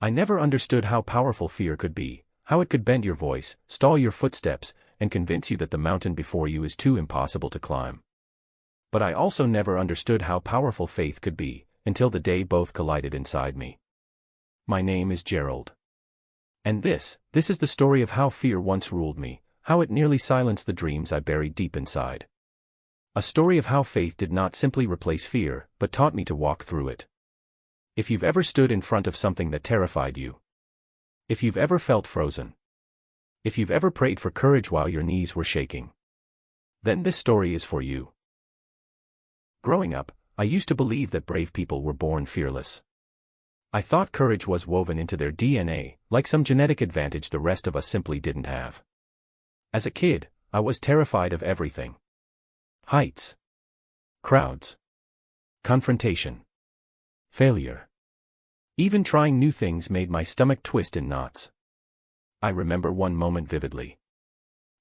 I never understood how powerful fear could be, how it could bend your voice, stall your footsteps, and convince you that the mountain before you is too impossible to climb. But I also never understood how powerful faith could be, until the day both collided inside me. My name is Gerald. And this is the story of how fear once ruled me, how it nearly silenced the dreams I buried deep inside. A story of how faith did not simply replace fear, but taught me to walk through it. If you've ever stood in front of something that terrified you, if you've ever felt frozen, if you've ever prayed for courage while your knees were shaking, then this story is for you. Growing up, I used to believe that brave people were born fearless. I thought courage was woven into their DNA, like some genetic advantage the rest of us simply didn't have. As a kid, I was terrified of everything. Heights, crowds, confrontation, failure. Even trying new things made my stomach twist in knots. I remember one moment vividly.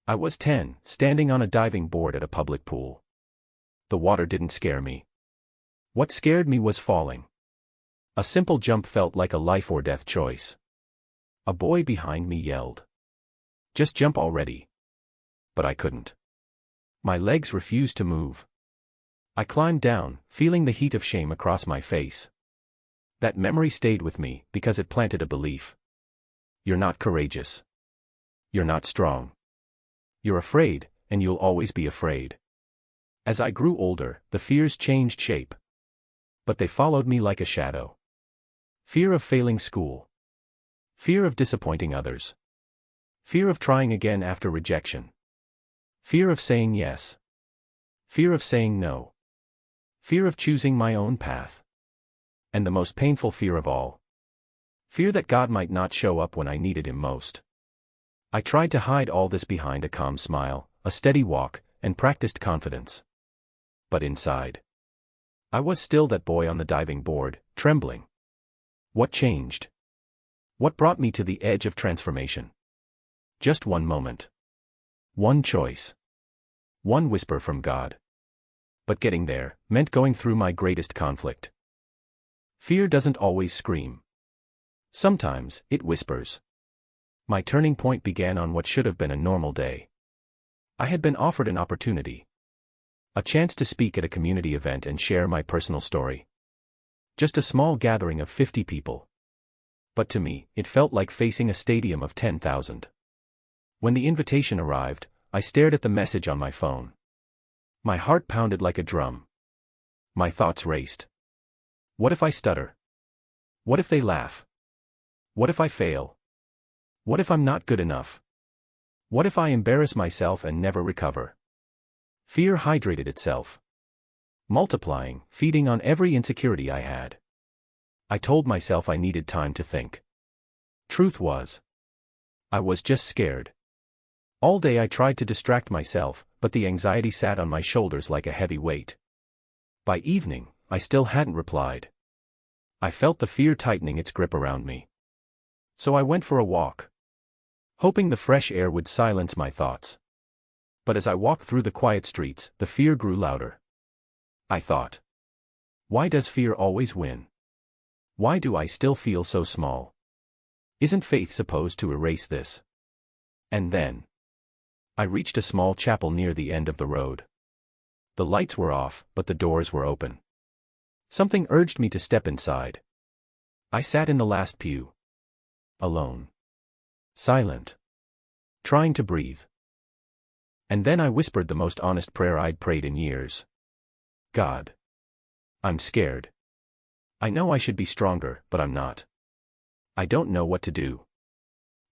I was 10, standing on a diving board at a public pool. The water didn't scare me. What scared me was falling. A simple jump felt like a life or death choice. A boy behind me yelled, "Just jump already." But I couldn't. My legs refused to move. I climbed down, feeling the heat of shame across my face. That memory stayed with me because it planted a belief. You're not courageous. You're not strong. You're afraid, and you'll always be afraid. As I grew older, the fears changed shape. But they followed me like a shadow. Fear of failing school. Fear of disappointing others. Fear of trying again after rejection. Fear of saying yes. Fear of saying no. Fear of choosing my own path. And the most painful fear of all. Fear that God might not show up when I needed Him most. I tried to hide all this behind a calm smile, a steady walk, and practiced confidence. But inside, I was still that boy on the diving board, trembling. What changed? What brought me to the edge of transformation? Just one moment. One choice. One whisper from God. But getting there meant going through my greatest conflict. Fear doesn't always scream. Sometimes, it whispers. My turning point began on what should have been a normal day. I had been offered an opportunity. A chance to speak at a community event and share my personal story. Just a small gathering of 50 people. But to me, it felt like facing a stadium of 10,000. When the invitation arrived, I stared at the message on my phone. My heart pounded like a drum. My thoughts raced. What if I stutter? What if they laugh? What if I fail? What if I'm not good enough? What if I embarrass myself and never recover? Fear hydrated itself. Multiplying, feeding on every insecurity I had. I told myself I needed time to think. Truth was, I was just scared. All day I tried to distract myself, but the anxiety sat on my shoulders like a heavy weight. By evening, I still hadn't replied. I felt the fear tightening its grip around me. So I went for a walk, hoping the fresh air would silence my thoughts. But as I walked through the quiet streets, the fear grew louder. I thought, why does fear always win? Why do I still feel so small? Isn't faith supposed to erase this? And then, I reached a small chapel near the end of the road. The lights were off, but the doors were open. Something urged me to step inside. I sat in the last pew. Alone. Silent. Trying to breathe. And then I whispered the most honest prayer I'd prayed in years. God. I'm scared. I know I should be stronger, but I'm not. I don't know what to do.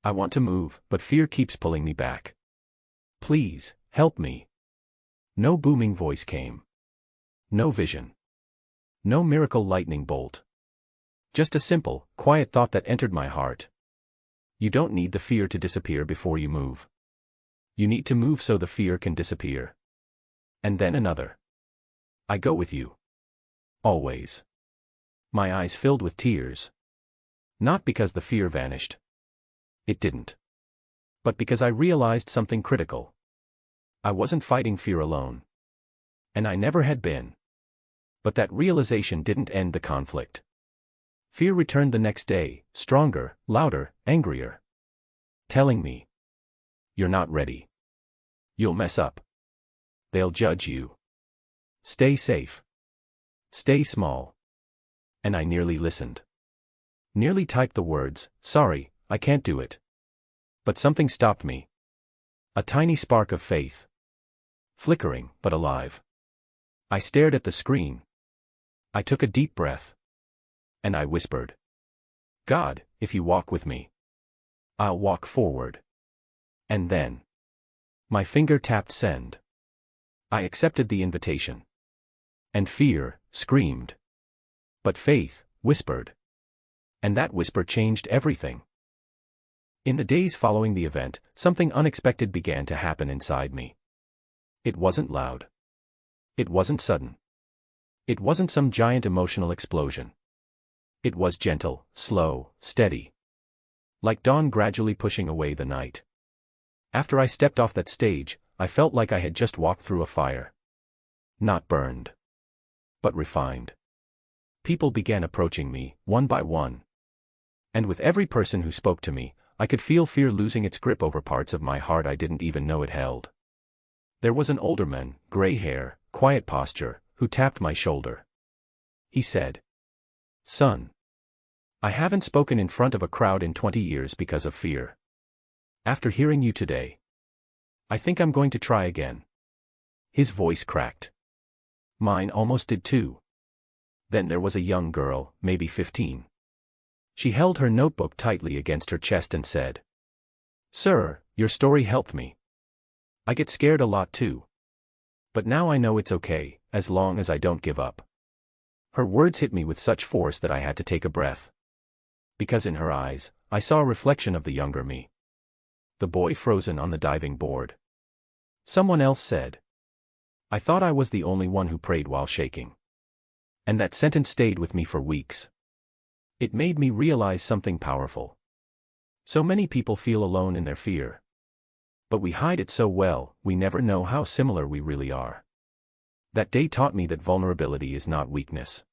I want to move, but fear keeps pulling me back. Please, help me. No booming voice came. No vision. No miracle lightning bolt. Just a simple, quiet thought that entered my heart. You don't need the fear to disappear before you move. You need to move so the fear can disappear. And then another. I go with you. Always. My eyes filled with tears. Not because the fear vanished. It didn't. But because I realized something critical. I wasn't fighting fear alone. And I never had been. But that realization didn't end the conflict. Fear returned the next day, stronger, louder, angrier. Telling me, "You're not ready. You'll mess up. They'll judge you. Stay safe. Stay small." And I nearly listened. Nearly typed the words, "Sorry, I can't do it." But something stopped me. A tiny spark of faith. Flickering, but alive. I stared at the screen. I took a deep breath. And I whispered, "God, if you walk with me, I'll walk forward." And then my finger tapped send. I accepted the invitation. And fear screamed. But faith whispered. And that whisper changed everything. In the days following the event, something unexpected began to happen inside me. It wasn't loud. It wasn't sudden. It wasn't some giant emotional explosion. It was gentle, slow, steady. Like dawn gradually pushing away the night. After I stepped off that stage, I felt like I had just walked through a fire. Not burned, but refined. People began approaching me, one by one. And with every person who spoke to me, I could feel fear losing its grip over parts of my heart I didn't even know it held. There was an older man, gray hair, quiet posture, who tapped my shoulder. He said, "Son, I haven't spoken in front of a crowd in 20 years because of fear. After hearing you today, I think I'm going to try again." His voice cracked. Mine almost did too. Then there was a young girl, maybe 15. She held her notebook tightly against her chest and said, "Sir, your story helped me. I get scared a lot too. But now I know it's okay, as long as I don't give up." Her words hit me with such force that I had to take a breath. Because in her eyes, I saw a reflection of the younger me. The boy frozen on the diving board. Someone else said, "I thought I was the only one who prayed while shaking." And that sentence stayed with me for weeks. It made me realize something powerful. So many people feel alone in their fear. But we hide it so well, we never know how similar we really are. That day taught me that vulnerability is not weakness.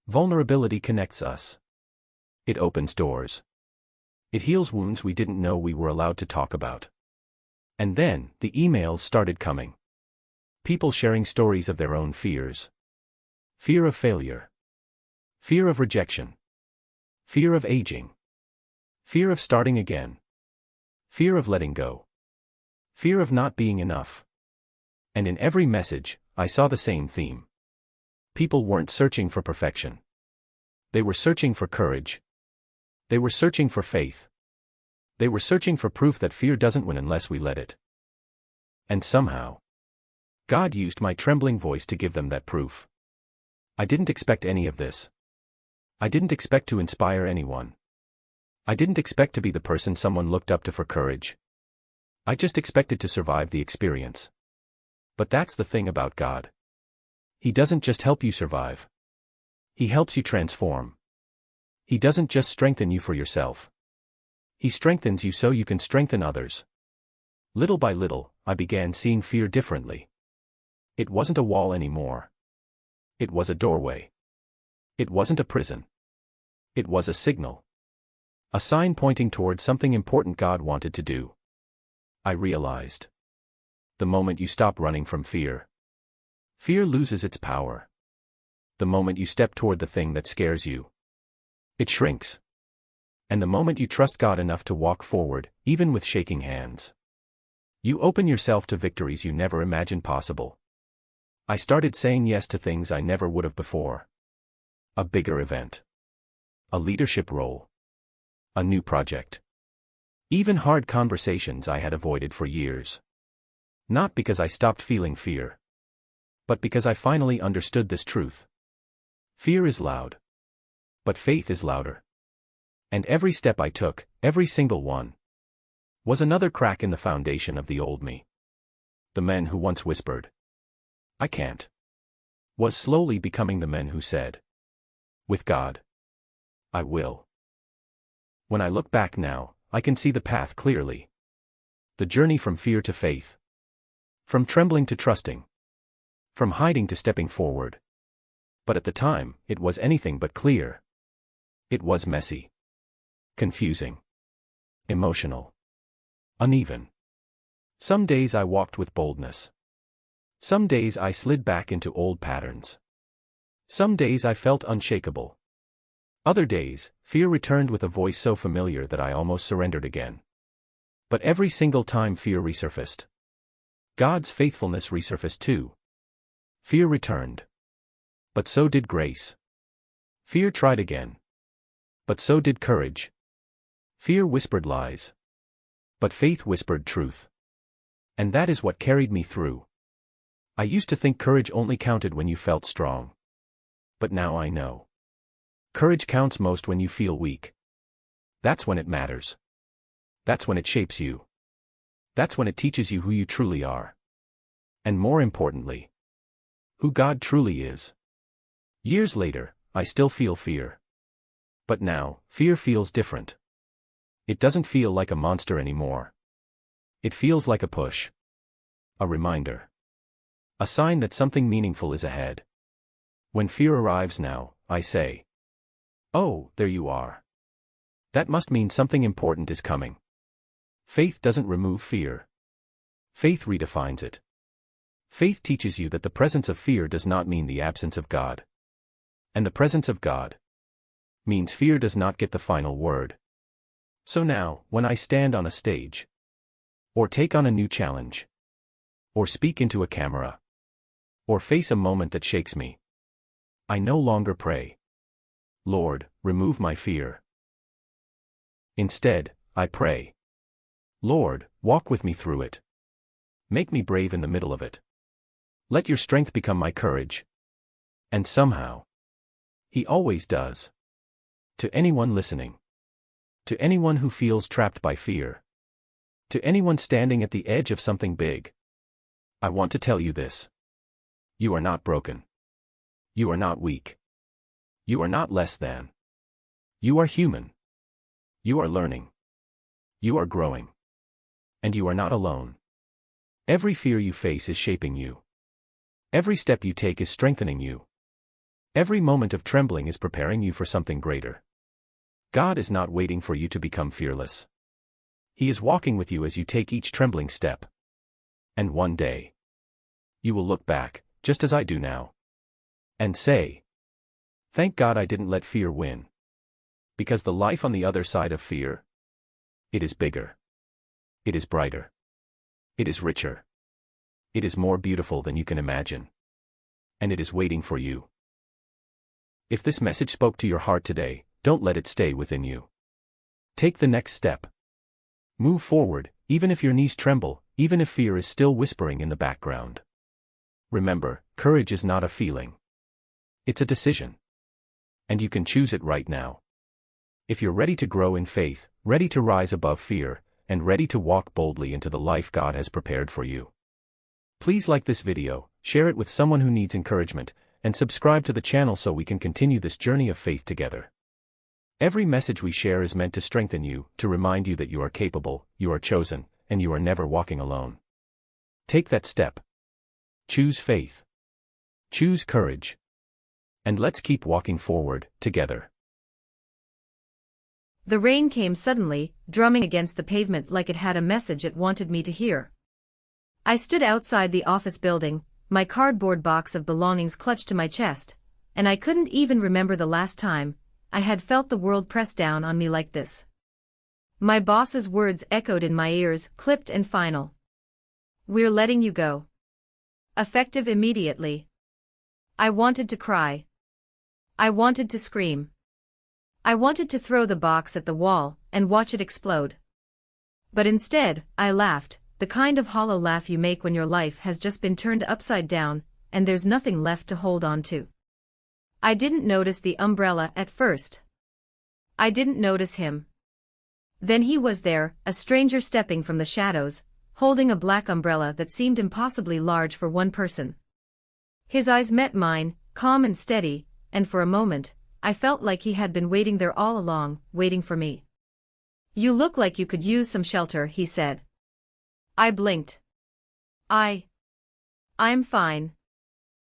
Vulnerability connects us. It opens doors. It heals wounds we didn't know we were allowed to talk about. And then, the emails started coming. People sharing stories of their own fears. Fear of failure. Fear of rejection. Fear of aging. Fear of starting again. Fear of letting go. Fear of not being enough. And in every message, I saw the same theme. People weren't searching for perfection. They were searching for courage. They were searching for faith. They were searching for proof that fear doesn't win unless we let it. And somehow, God used my trembling voice to give them that proof. I didn't expect any of this. I didn't expect to inspire anyone. I didn't expect to be the person someone looked up to for courage. I just expected to survive the experience. But that's the thing about God. He doesn't just help you survive. He helps you transform. He doesn't just strengthen you for yourself. He strengthens you so you can strengthen others. Little by little, I began seeing fear differently. It wasn't a wall anymore. It was a doorway. It wasn't a prison. It was a signal. A sign pointing toward something important God wanted to do. I realized. The moment you stop running from fear, fear loses its power. The moment you step toward the thing that scares you, it shrinks. And the moment you trust God enough to walk forward, even with shaking hands, you open yourself to victories you never imagined possible. I started saying yes to things I never would have before. A bigger event. A leadership role. A new project. Even hard conversations I had avoided for years. Not because I stopped feeling fear, but because I finally understood this truth. Fear is loud. But faith is louder. And every step I took, every single one, was another crack in the foundation of the old me. The men who once whispered, "I can't," was slowly becoming the men who said, "With God, I will." When I look back now, I can see the path clearly. The journey from fear to faith. From trembling to trusting. From hiding to stepping forward. But at the time, it was anything but clear. It was messy, confusing, emotional, uneven. Some days I walked with boldness. Some days I slid back into old patterns. Some days I felt unshakable. Other days, fear returned with a voice so familiar that I almost surrendered again. But every single time fear resurfaced. God's faithfulness resurfaced too. Fear returned. But so did grace. Fear tried again. But so did courage. Fear whispered lies. But faith whispered truth. And that is what carried me through. I used to think courage only counted when you felt strong. But now I know. Courage counts most when you feel weak. That's when it matters. That's when it shapes you. That's when it teaches you who you truly are. And more importantly, who God truly is. Years later, I still feel fear. But now, fear feels different. It doesn't feel like a monster anymore. It feels like a push. A reminder. A sign that something meaningful is ahead. When fear arrives now, I say, "Oh, there you are." That must mean something important is coming. Faith doesn't remove fear. Faith redefines it. Faith teaches you that the presence of fear does not mean the absence of God. And the presence of God means fear does not get the final word. So now, when I stand on a stage, or take on a new challenge, or speak into a camera, or face a moment that shakes me, I no longer pray, "Lord, remove my fear." Instead, I pray, "Lord, walk with me through it. Make me brave in the middle of it. Let your strength become my courage." And somehow, He always does. To anyone listening, to anyone who feels trapped by fear, to anyone standing at the edge of something big, I want to tell you this. You are not broken. You are not weak. You are not less than. You are human. You are learning. You are growing. And you are not alone. Every fear you face is shaping you. Every step you take is strengthening you. Every moment of trembling is preparing you for something greater. God is not waiting for you to become fearless. He is walking with you as you take each trembling step. And one day, you will look back, just as I do now, and say, "Thank God I didn't let fear win." Because the life on the other side of fear, it is bigger. It is brighter. It is richer. It is more beautiful than you can imagine. And it is waiting for you. If this message spoke to your heart today, don't let it stay within you. Take the next step. Move forward, even if your knees tremble, even if fear is still whispering in the background. Remember, courage is not a feeling. It's a decision. And you can choose it right now. If you're ready to grow in faith, ready to rise above fear, and ready to walk boldly into the life God has prepared for you, please like this video, share it with someone who needs encouragement, and subscribe to the channel so we can continue this journey of faith together. Every message we share is meant to strengthen you, to remind you that you are capable, you are chosen, and you are never walking alone. Take that step. Choose faith. Choose courage. And let's keep walking forward, together. The rain came suddenly, drumming against the pavement like it had a message it wanted me to hear. I stood outside the office building, my cardboard box of belongings clutched to my chest, and I couldn't even remember the last time I had felt the world press down on me like this. My boss's words echoed in my ears, clipped and final. "We're letting you go." Effective immediately. I wanted to cry. I wanted to scream. I wanted to throw the box at the wall and watch it explode. But instead, I laughed, the kind of hollow laugh you make when your life has just been turned upside down, and there's nothing left to hold on to. I didn't notice the umbrella at first. I didn't notice him. Then he was there, a stranger stepping from the shadows, holding a black umbrella that seemed impossibly large for one person. His eyes met mine, calm and steady, and for a moment, I felt like he had been waiting there all along, waiting for me. "You look like you could use some shelter," he said. I blinked. I'm fine."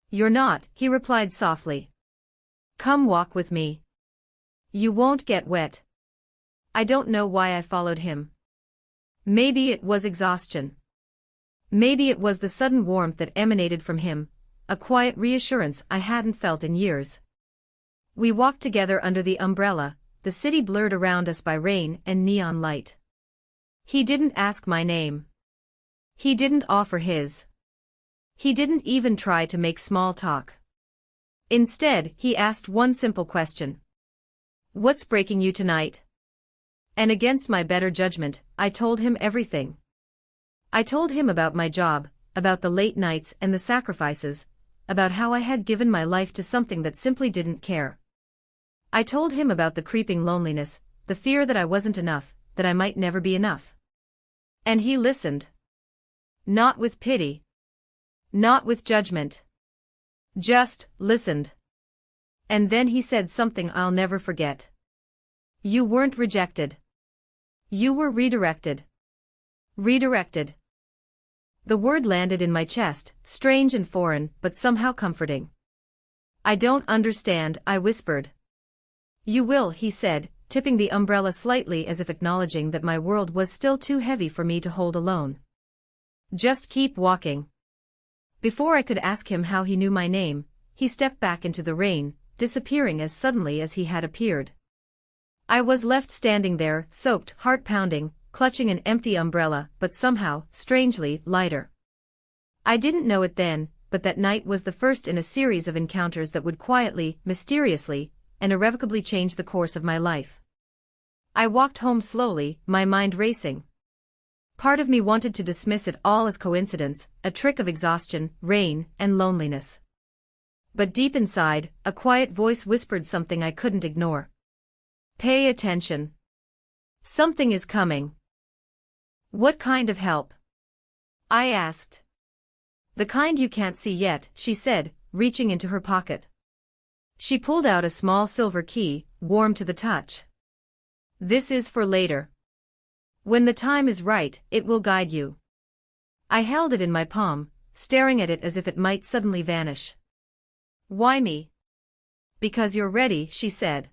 "You're not," he replied softly. "Come walk with me. You won't get wet. I don't know why I followed him. Maybe it was exhaustion. Maybe it was the sudden warmth that emanated from him, a quiet reassurance I hadn't felt in years. We walked together under the umbrella, the city blurred around us by rain and neon light. He didn't ask my name. He didn't offer his. He didn't even try to make small talk. Instead, he asked one simple question. What's breaking you tonight? And against my better judgment, I told him everything. I told him about my job, about the late nights and the sacrifices, about how I had given my life to something that simply didn't care. I told him about the creeping loneliness, the fear that I wasn't enough, that I might never be enough. And he listened. Not with pity. Not with judgment. Just listened. And then he said something I'll never forget. You weren't rejected. You were redirected. Redirected. The word landed in my chest, strange and foreign, but somehow comforting. I don't understand, I whispered. You will, he said, tipping the umbrella slightly as if acknowledging that my world was still too heavy for me to hold alone. Just keep walking. Before I could ask him how he knew my name, he stepped back into the rain, disappearing as suddenly as he had appeared. I was left standing there, soaked, heart pounding, clutching an empty umbrella, but somehow, strangely, lighter. I didn't know it then, but that night was the first in a series of encounters that would quietly, mysteriously, and irrevocably change the course of my life. I walked home slowly, my mind racing. Part of me wanted to dismiss it all as coincidence, a trick of exhaustion, rain, and loneliness. But deep inside, a quiet voice whispered something I couldn't ignore. Pay attention. Something is coming. What kind of help? I asked. The kind you can't see yet, she said, reaching into her pocket. She pulled out a small silver key, warm to the touch. This is for later. When the time is right, it will guide you. I held it in my palm, staring at it as if it might suddenly vanish. Why me? Because you're ready, she said.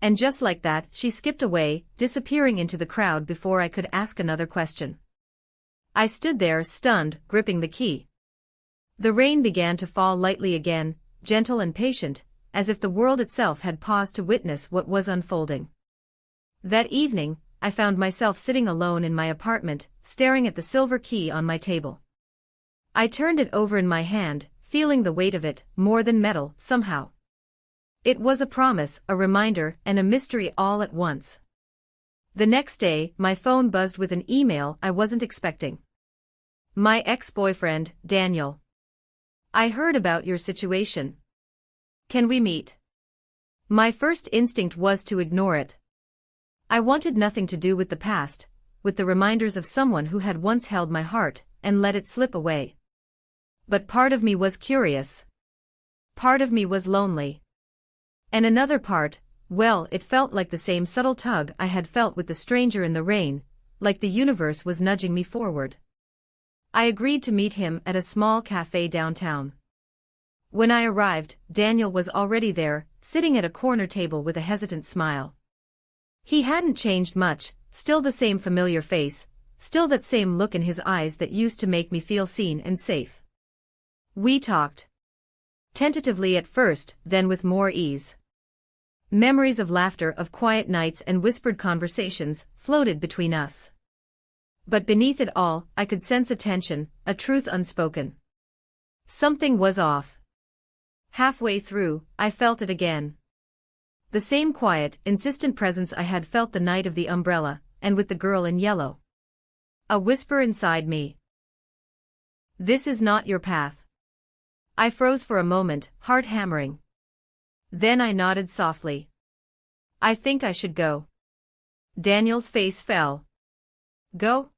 And just like that, she skipped away, disappearing into the crowd before I could ask another question. I stood there, stunned, gripping the key. The rain began to fall lightly again, gentle and patient, as if the world itself had paused to witness what was unfolding. That evening, I found myself sitting alone in my apartment, staring at the silver key on my table. I turned it over in my hand, feeling the weight of it, more than metal, somehow. It was a promise, a reminder, and a mystery all at once. The next day, my phone buzzed with an email I wasn't expecting. My ex-boyfriend, Daniel. I heard about your situation. Can we meet? My first instinct was to ignore it. I wanted nothing to do with the past, with the reminders of someone who had once held my heart, and let it slip away. But part of me was curious. Part of me was lonely. And another part, well, it felt like the same subtle tug I had felt with the stranger in the rain, like the universe was nudging me forward. I agreed to meet him at a small cafe downtown. When I arrived, Daniel was already there, sitting at a corner table with a hesitant smile. He hadn't changed much, still the same familiar face, still that same look in his eyes that used to make me feel seen and safe. We talked. Tentatively at first, then with more ease. Memories of laughter, of quiet nights and whispered conversations, floated between us. But beneath it all, I could sense a tension, a truth unspoken. Something was off. Halfway through, I felt it again. The same quiet, insistent presence I had felt the night of the umbrella, and with the girl in yellow. A whisper inside me. This is not your path. I froze for a moment, heart hammering. Then I nodded softly. I think I should go. Daniel's face fell. Go?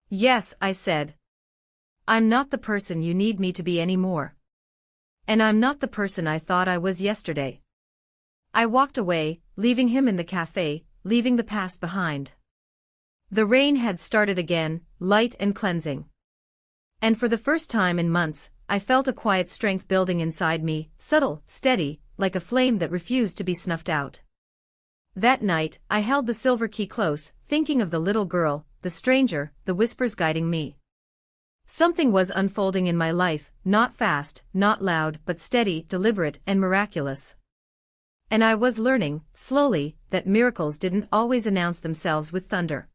Yes, I said. I'm not the person you need me to be anymore. And I'm not the person I thought I was yesterday. I walked away, leaving him in the cafe, leaving the past behind. The rain had started again, light and cleansing. And for the first time in months, I felt a quiet strength building inside me, subtle, steady, like a flame that refused to be snuffed out. That night, I held the silver key close, thinking of the little girl, the stranger, the whispers guiding me. Something was unfolding in my life, not fast, not loud, but steady, deliberate, and miraculous. And I was learning, slowly, that miracles didn't always announce themselves with thunder.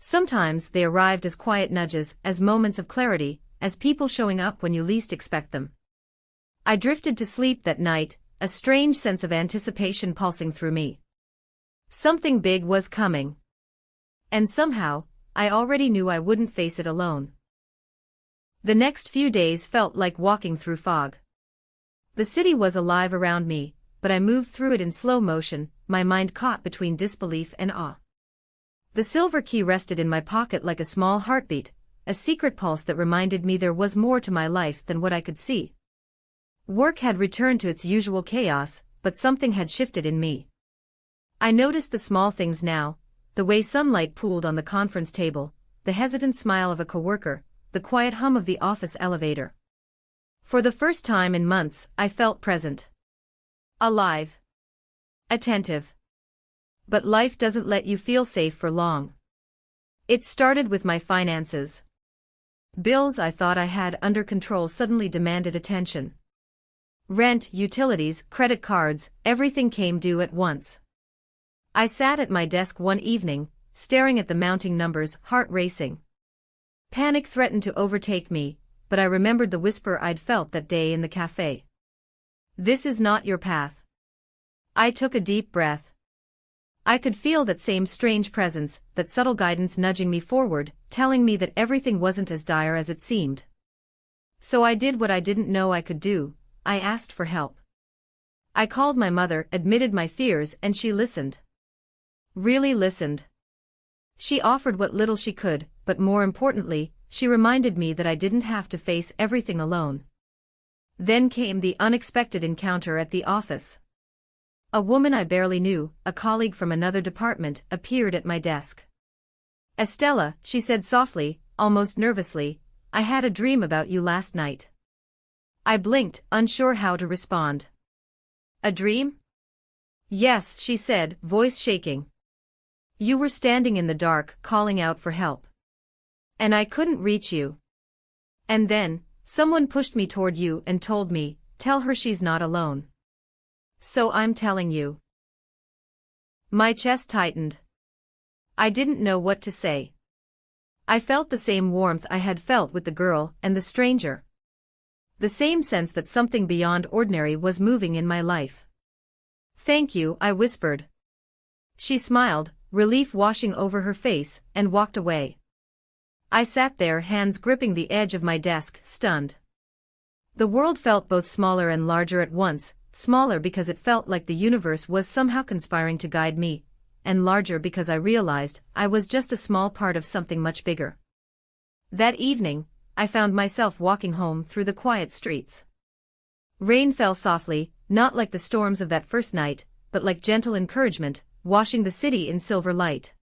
Sometimes they arrived as quiet nudges, as moments of clarity, as people showing up when you least expect them. I drifted to sleep that night, a strange sense of anticipation pulsing through me. Something big was coming. And somehow, I already knew I wouldn't face it alone. The next few days felt like walking through fog. The city was alive around me, but I moved through it in slow motion, my mind caught between disbelief and awe. The silver key rested in my pocket like a small heartbeat, a secret pulse that reminded me there was more to my life than what I could see. Work had returned to its usual chaos, but something had shifted in me. I noticed the small things now, the way sunlight pooled on the conference table, the hesitant smile of a coworker, the quiet hum of the office elevator. For the first time in months, I felt present. Alive. Attentive. But life doesn't let you feel safe for long. It started with my finances. Bills I thought I had under control suddenly demanded attention. Rent, utilities, credit cards, everything came due at once. I sat at my desk one evening, staring at the mounting numbers, heart racing. Panic threatened to overtake me, but I remembered the whisper I'd felt that day in the cafe. This is not your path. I took a deep breath. I could feel that same strange presence, that subtle guidance nudging me forward, telling me that everything wasn't as dire as it seemed. So I did what I didn't know I could do, I asked for help. I called my mother, admitted my fears, and she listened. Really listened. She offered what little she could, but more importantly, she reminded me that I didn't have to face everything alone. Then came the unexpected encounter at the office. A woman I barely knew, a colleague from another department, appeared at my desk. Estella, she said softly, almost nervously, I had a dream about you last night. I blinked, unsure how to respond. A dream? Yes, she said, voice shaking. You were standing in the dark, calling out for help. And I couldn't reach you. And then, someone pushed me toward you and told me, tell her she's not alone. So I'm telling you. My chest tightened. I didn't know what to say. I felt the same warmth I had felt with the girl and the stranger. The same sense that something beyond ordinary was moving in my life. Thank you, I whispered. She smiled, relief washing over her face, and walked away. I sat there, hands gripping the edge of my desk, stunned. The world felt both smaller and larger at once, smaller because it felt like the universe was somehow conspiring to guide me, and larger because I realized I was just a small part of something much bigger. That evening, I found myself walking home through the quiet streets. Rain fell softly, not like the storms of that first night, but like gentle encouragement, washing the city in silver light.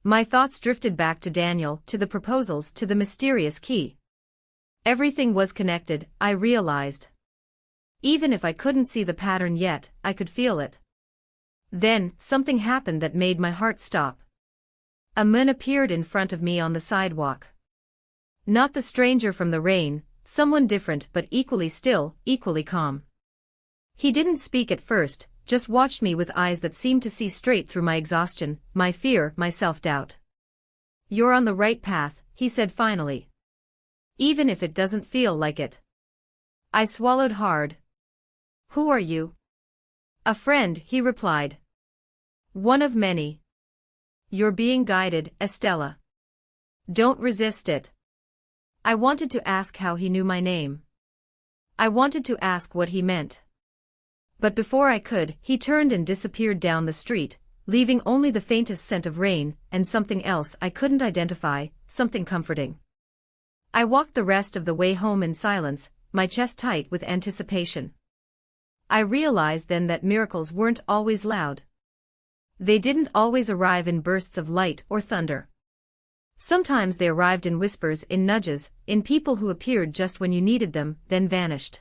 My thoughts drifted back to Daniel, to the proposals, to the mysterious key. Everything was connected, I realized. Even if I couldn't see the pattern yet, I could feel it. Then, something happened that made my heart stop. A man appeared in front of me on the sidewalk. Not the stranger from the rain, someone different but equally still, equally calm. He didn't speak at first, just watched me with eyes that seemed to see straight through my exhaustion, my fear, my self-doubt. You're on the right path, he said finally. Even if it doesn't feel like it. I swallowed hard. Who are you? A friend, he replied. One of many. You're being guided, Estella. Don't resist it. I wanted to ask how he knew my name. I wanted to ask what he meant. But before I could, he turned and disappeared down the street, leaving only the faintest scent of rain, and something else I couldn't identify, something comforting. I walked the rest of the way home in silence, my chest tight with anticipation. I realized then that miracles weren't always loud. They didn't always arrive in bursts of light or thunder. Sometimes they arrived in whispers, in nudges, in people who appeared just when you needed them, then vanished.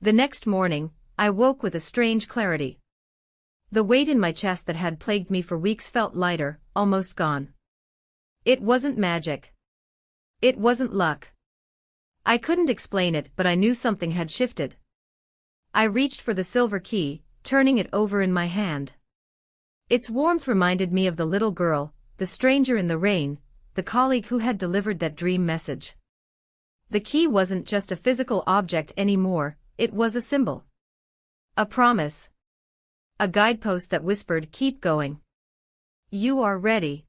The next morning, I woke with a strange clarity. The weight in my chest that had plagued me for weeks felt lighter, almost gone. It wasn't magic. It wasn't luck. I couldn't explain it, but I knew something had shifted. I reached for the silver key, turning it over in my hand. Its warmth reminded me of the little girl, the stranger in the rain, the colleague who had delivered that dream message. The key wasn't just a physical object anymore, it was a symbol. A promise. A guidepost that whispered, "Keep going. You are ready."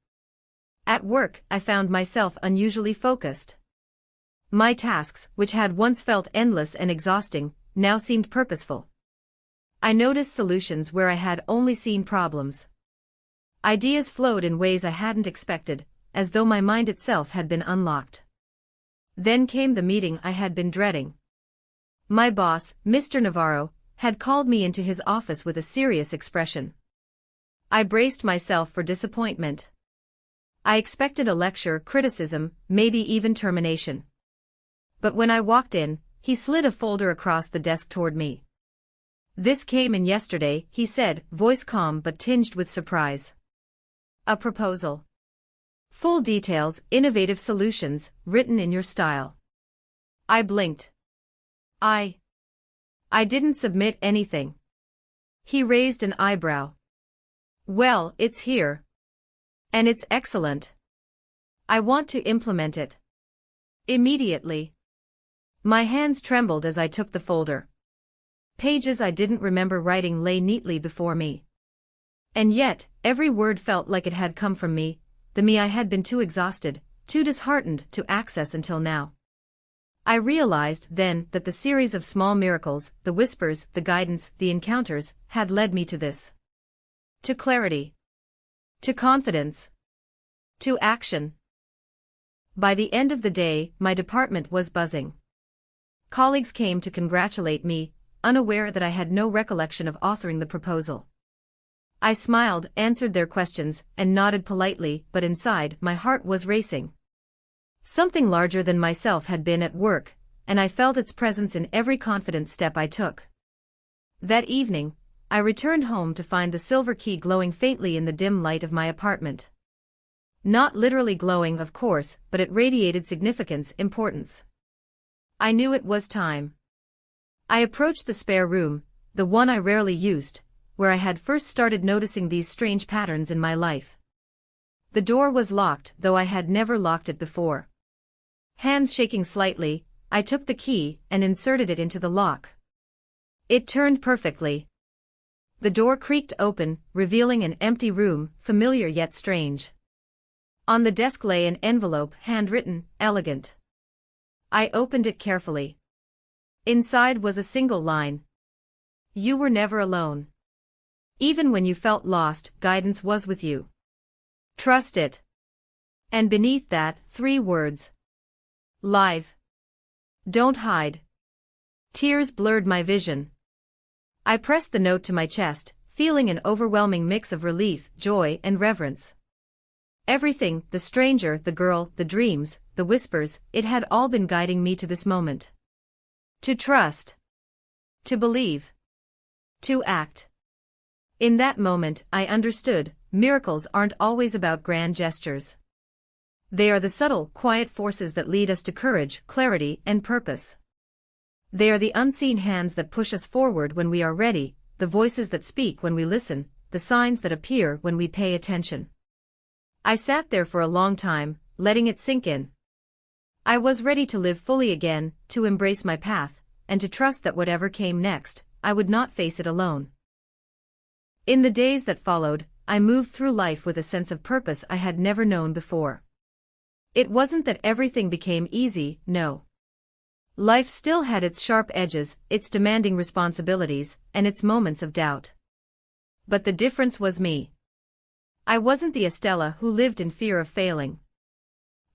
At work, I found myself unusually focused. My tasks, which had once felt endless and exhausting, now seemed purposeful. I noticed solutions where I had only seen problems. Ideas flowed in ways I hadn't expected, as though my mind itself had been unlocked. Then came the meeting I had been dreading. My boss, Mr. Navarro, had called me into his office with a serious expression. I braced myself for disappointment. I expected a lecture, criticism, maybe even termination. But when I walked in, he slid a folder across the desk toward me. "This came in yesterday," he said, voice calm but tinged with surprise. "A proposal. Full details, innovative solutions, written in your style." I blinked. I didn't submit anything." He raised an eyebrow. "Well, it's here. And it's excellent. I want to implement it. Immediately." My hands trembled as I took the folder. Pages I didn't remember writing lay neatly before me. And yet, every word felt like it had come from me, the me I had been too exhausted, too disheartened to access until now. I realized then that the series of small miracles, the whispers, the guidance, the encounters, had led me to this. To clarity. To confidence. To action. By the end of the day, my department was buzzing. Colleagues came to congratulate me, unaware that I had no recollection of authoring the proposal. I smiled, answered their questions, and nodded politely, but inside, my heart was racing. Something larger than myself had been at work, and I felt its presence in every confident step I took. That evening, I returned home to find the silver key glowing faintly in the dim light of my apartment. Not literally glowing, of course, but it radiated significance, importance. I knew it was time. I approached the spare room, the one I rarely used, where I had first started noticing these strange patterns in my life. The door was locked, though I had never locked it before. Hands shaking slightly, I took the key and inserted it into the lock. It turned perfectly. The door creaked open, revealing an empty room, familiar yet strange. On the desk lay an envelope, handwritten, elegant. I opened it carefully. Inside was a single line. "You were never alone. Even when you felt lost, guidance was with you. Trust it." And beneath that, 3 words. "Live. Don't hide." Tears blurred my vision. I pressed the note to my chest, feeling an overwhelming mix of relief, joy, and reverence. Everything, the stranger, the girl, the dreams, the whispers, it had all been guiding me to this moment. To trust. To believe. To act. In that moment, I understood, miracles aren't always about grand gestures. They are the subtle, quiet forces that lead us to courage, clarity, and purpose. They are the unseen hands that push us forward when we are ready, the voices that speak when we listen, the signs that appear when we pay attention. I sat there for a long time, letting it sink in. I was ready to live fully again, to embrace my path, and to trust that whatever came next, I would not face it alone. In the days that followed, I moved through life with a sense of purpose I had never known before. It wasn't that everything became easy, no. Life still had its sharp edges, its demanding responsibilities, and its moments of doubt. But the difference was me. I wasn't the Estella who lived in fear of failing.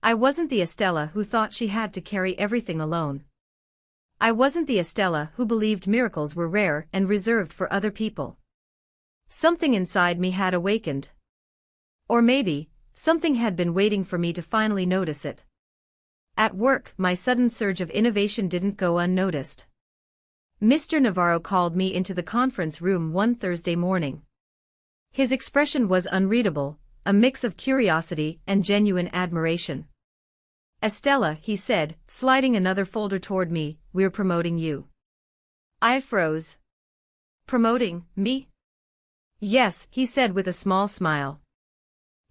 I wasn't the Estella who thought she had to carry everything alone. I wasn't the Estella who believed miracles were rare and reserved for other people. Something inside me had awakened. Or maybe, something had been waiting for me to finally notice it. At work, my sudden surge of innovation didn't go unnoticed. Mr. Navarro called me into the conference room one Thursday morning. His expression was unreadable, a mix of curiosity and genuine admiration. Estella, he said, sliding another folder toward me, we're promoting you. I froze. Promoting me? Yes, he said with a small smile.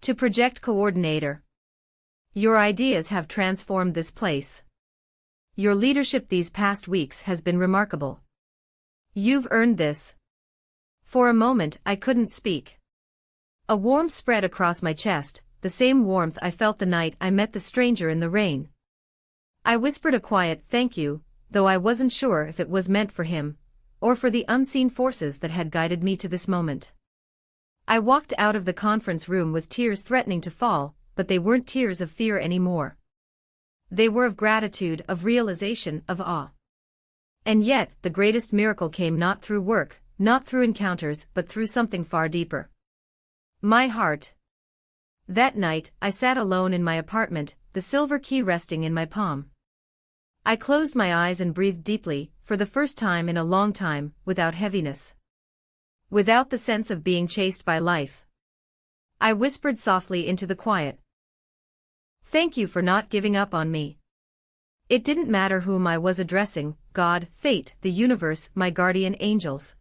To project coordinator. Your ideas have transformed this place. Your leadership these past weeks has been remarkable. You've earned this. For a moment, I couldn't speak. A warmth spread across my chest, the same warmth I felt the night I met the stranger in the rain. I whispered a quiet thank you, though I wasn't sure if it was meant for him, or for the unseen forces that had guided me to this moment. I walked out of the conference room with tears threatening to fall, but they weren't tears of fear anymore. They were of gratitude, of realization, of awe. And yet, the greatest miracle came not through work, not through encounters, but through something far deeper. My heart. That night, I sat alone in my apartment, the silver key resting in my palm. I closed my eyes and breathed deeply, for the first time in a long time, without heaviness. Without the sense of being chased by life. I whispered softly into the quiet. Thank you for not giving up on me. It didn't matter whom I was addressing, God, fate, the universe, my guardian angels.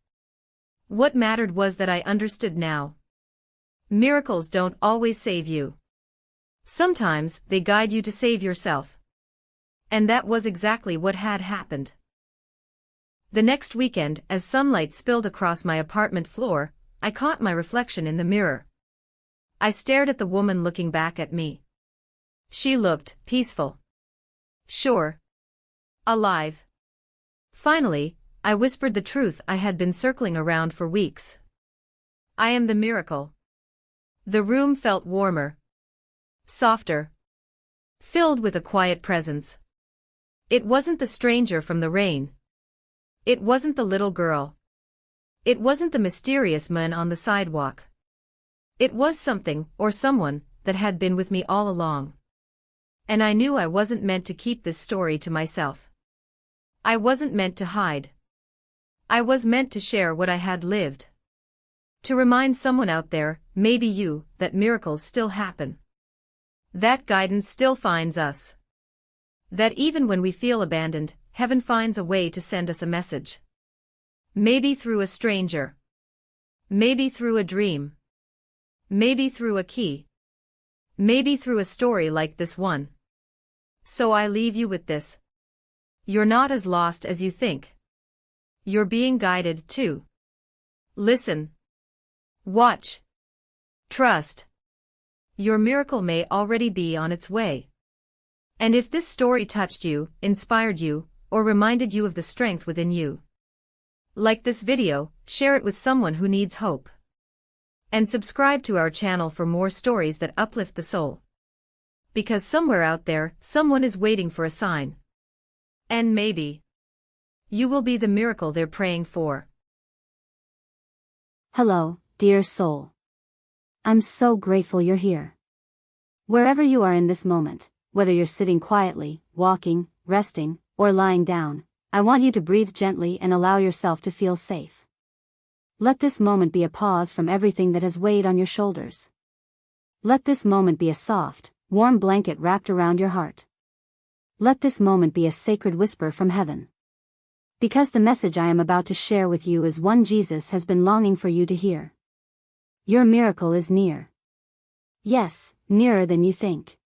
What mattered was that I understood now. Miracles don't always save you. Sometimes, they guide you to save yourself. And that was exactly what had happened. The next weekend, as sunlight spilled across my apartment floor, I caught my reflection in the mirror. I stared at the woman looking back at me. She looked peaceful. Sure. Alive. Finally, I whispered the truth I had been circling around for weeks. I am the miracle. The room felt warmer. Softer. Filled with a quiet presence. It wasn't the stranger from the rain. It wasn't the little girl. It wasn't the mysterious man on the sidewalk. It was something, or someone, that had been with me all along. And I knew I wasn't meant to keep this story to myself. I wasn't meant to hide. I was meant to share what I had lived. To remind someone out there, maybe you, that miracles still happen. That guidance still finds us. That even when we feel abandoned, heaven finds a way to send us a message. Maybe through a stranger. Maybe through a dream. Maybe through a key. Maybe through a story like this one. So I leave you with this. You're not as lost as you think. You're being guided too. Listen. Watch. Trust. Your miracle may already be on its way. And if this story touched you, inspired you, or reminded you of the strength within you, like this video, share it with someone who needs hope. And subscribe to our channel for more stories that uplift the soul. Because somewhere out there, someone is waiting for a sign. And maybe you will be the miracle they're praying for. Hello, dear soul. I'm so grateful you're here. Wherever you are in this moment, whether you're sitting quietly, walking, resting, or lying down, I want you to breathe gently and allow yourself to feel safe. Let this moment be a pause from everything that has weighed on your shoulders. Let this moment be a soft, warm blanket wrapped around your heart. Let this moment be a sacred whisper from heaven. Because the message I am about to share with you is one Jesus has been longing for you to hear. Your miracle is near. Yes, nearer than you think.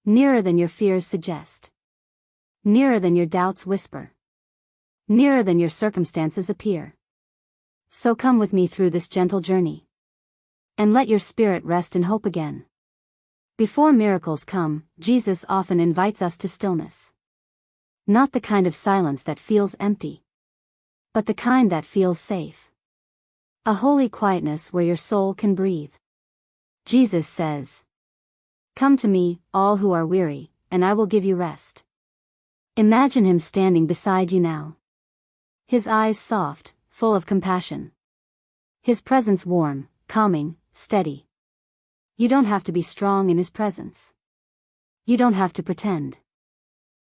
Nearer than your fears suggest. Nearer than your doubts whisper. Nearer than your circumstances appear. So come with me through this gentle journey. And let your spirit rest in hope again. Before miracles come, Jesus often invites us to stillness. Not the kind of silence that feels empty, but the kind that feels safe. A holy quietness where your soul can breathe. Jesus says, "Come to me, all who are weary, and I will give you rest." Imagine him standing beside you now. His eyes soft, full of compassion. His presence warm, calming, steady. You don't have to be strong in his presence. You don't have to pretend.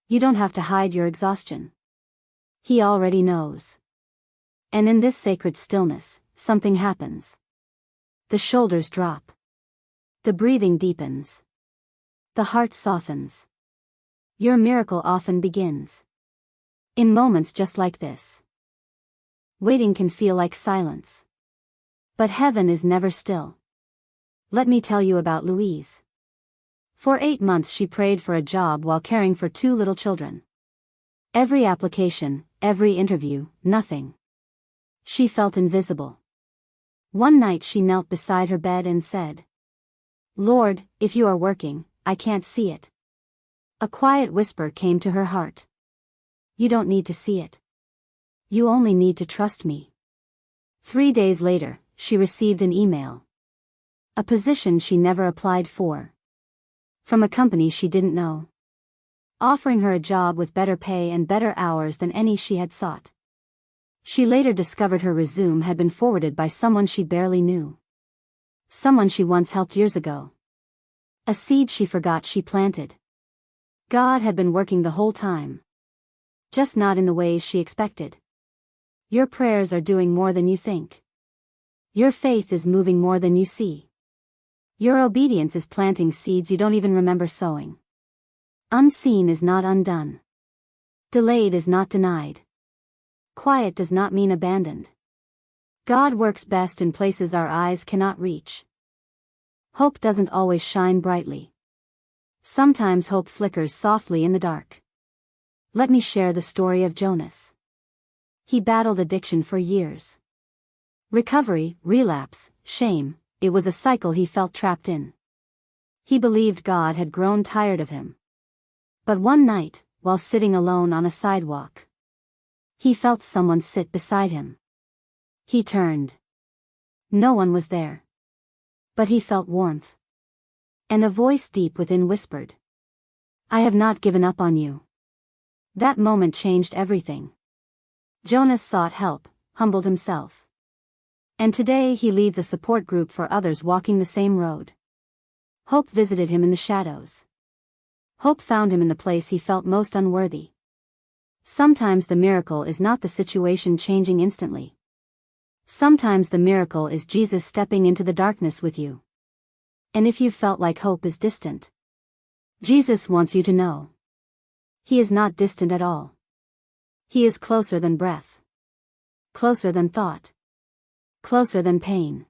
You don't have to hide your exhaustion. He already knows. And in this sacred stillness, something happens. The shoulders drop. The breathing deepens. The heart softens. Your miracle often begins in moments just like this. Waiting can feel like silence. But heaven is never still. Let me tell you about Louise. For 8 months she prayed for a job while caring for 2 little children. Every application, every interview, nothing. She felt invisible. One night she knelt beside her bed and said, "Lord, if you are working, I can't see it." A quiet whisper came to her heart. "You don't need to see it. You only need to trust me." 3 days later, she received an email. A position she never applied for. From a company she didn't know. Offering her a job with better pay and better hours than any she had sought. She later discovered her resume had been forwarded by someone she barely knew. Someone she once helped years ago. A seed she forgot she planted. God had been working the whole time. Just not in the ways she expected. Your prayers are doing more than you think. Your faith is moving more than you see. Your obedience is planting seeds you don't even remember sowing. Unseen is not undone. Delayed is not denied. Quiet does not mean abandoned. God works best in places our eyes cannot reach. Hope doesn't always shine brightly. Sometimes hope flickers softly in the dark. Let me share the story of Jonas. He battled addiction for years. Recovery, relapse, shame, it was a cycle he felt trapped in. He believed God had grown tired of him. But one night, while sitting alone on a sidewalk, he felt someone sit beside him. He turned. No one was there. But he felt warmth. And a voice deep within whispered, "I have not given up on you." That moment changed everything. Jonas sought help, humbled himself. And today he leads a support group for others walking the same road. Hope visited him in the shadows. Hope found him in the place he felt most unworthy. Sometimes the miracle is not the situation changing instantly. Sometimes the miracle is Jesus stepping into the darkness with you. And if you felt like hope is distant, Jesus wants you to know. He is not distant at all. He is closer than breath. Closer than thought. Closer than pain.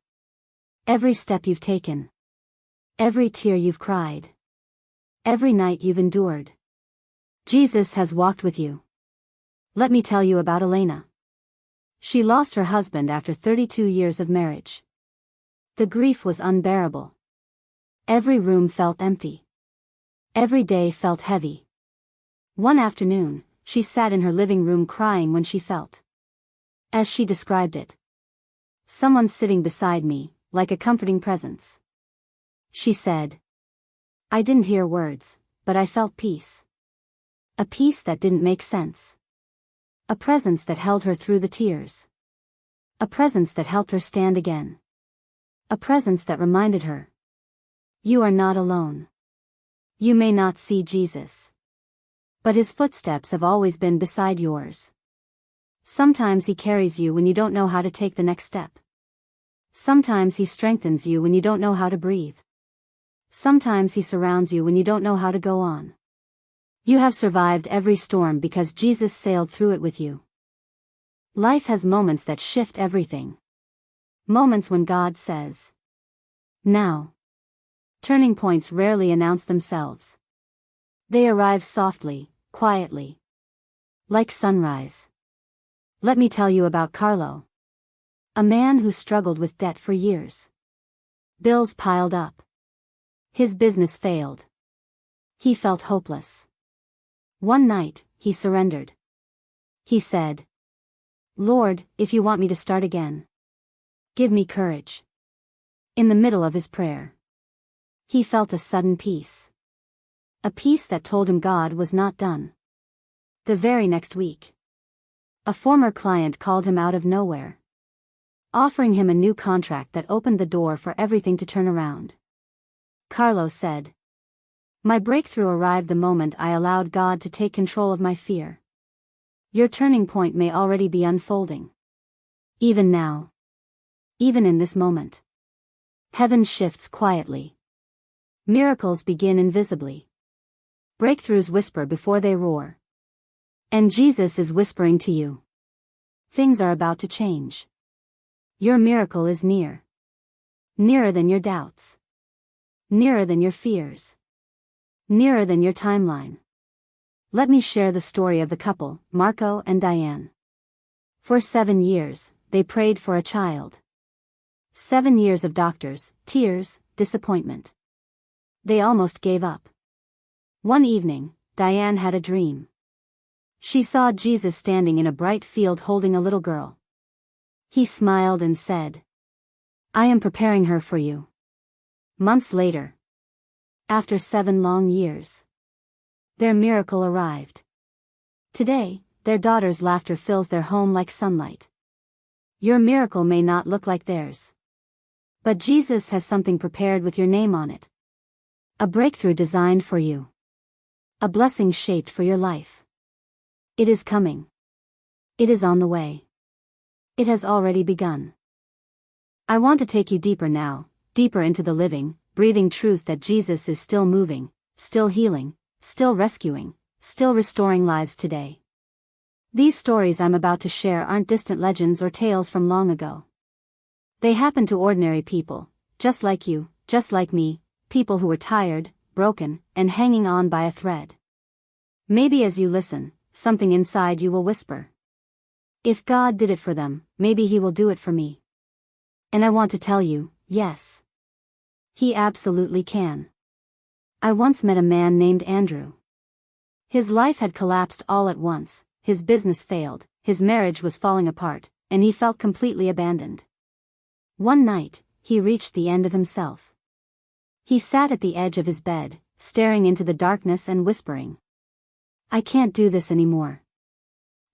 Every step you've taken. Every tear you've cried. Every night you've endured. Jesus has walked with you. Let me tell you about Elena. She lost her husband after 32 years of marriage. The grief was unbearable. Every room felt empty. Every day felt heavy. One afternoon, she sat in her living room crying when she felt, as she described it, someone sitting beside me, like a comforting presence. She said, "I didn't hear words, but I felt peace. A peace that didn't make sense. A presence that held her through the tears. A presence that helped her stand again. A presence that reminded her, you are not alone. You may not see Jesus, but his footsteps have always been beside yours. Sometimes he carries you when you don't know how to take the next step. Sometimes he strengthens you when you don't know how to breathe. Sometimes he surrounds you when you don't know how to go on. You have survived every storm because Jesus sailed through it with you. Life has moments that shift everything. Moments when God says, now. Turning points rarely announce themselves. They arrive softly, quietly. Like sunrise. Let me tell you about Carlo. A man who struggled with debt for years. Bills piled up. His business failed. He felt hopeless. One night, he surrendered. He said, Lord, if you want me to start again, give me courage. In the middle of his prayer, he felt a sudden peace. A peace that told him God was not done. The very next week, a former client called him out of nowhere, offering him a new contract that opened the door for everything to turn around. Carlo said, my breakthrough arrived the moment I allowed God to take control of my fear. Your turning point may already be unfolding. Even now. Even in this moment. Heaven shifts quietly. Miracles begin invisibly. Breakthroughs whisper before they roar. And Jesus is whispering to you. Things are about to change. Your miracle is near. Nearer than your doubts. Nearer than your fears. Nearer than your timeline. Let me share the story of the couple, Marco and Diane. For 7 years, they prayed for a child. 7 years of doctors, tears, disappointment. They almost gave up. One evening, Diane had a dream. She saw Jesus standing in a bright field holding a little girl. He smiled and said, "I am preparing her for you." Months later, after 7 long years, their miracle arrived. Today, their daughter's laughter fills their home like sunlight. Your miracle may not look like theirs. But Jesus has something prepared with your name on it. A breakthrough designed for you. A blessing shaped for your life. It is coming. It is on the way. It has already begun. I want to take you deeper now, deeper into the living, breathing truth that Jesus is still moving, still healing, still rescuing, still restoring lives today. These stories I'm about to share aren't distant legends or tales from long ago. They happen to ordinary people, just like you, just like me, people who were tired, broken, and hanging on by a thread. Maybe as you listen, something inside you will whisper. If God did it for them, maybe He will do it for me. And I want to tell you, yes. He absolutely can. I once met a man named Andrew. His life had collapsed all at once, his business failed, his marriage was falling apart, and he felt completely abandoned. One night, he reached the end of himself. He sat at the edge of his bed, staring into the darkness and whispering, "I can't do this anymore."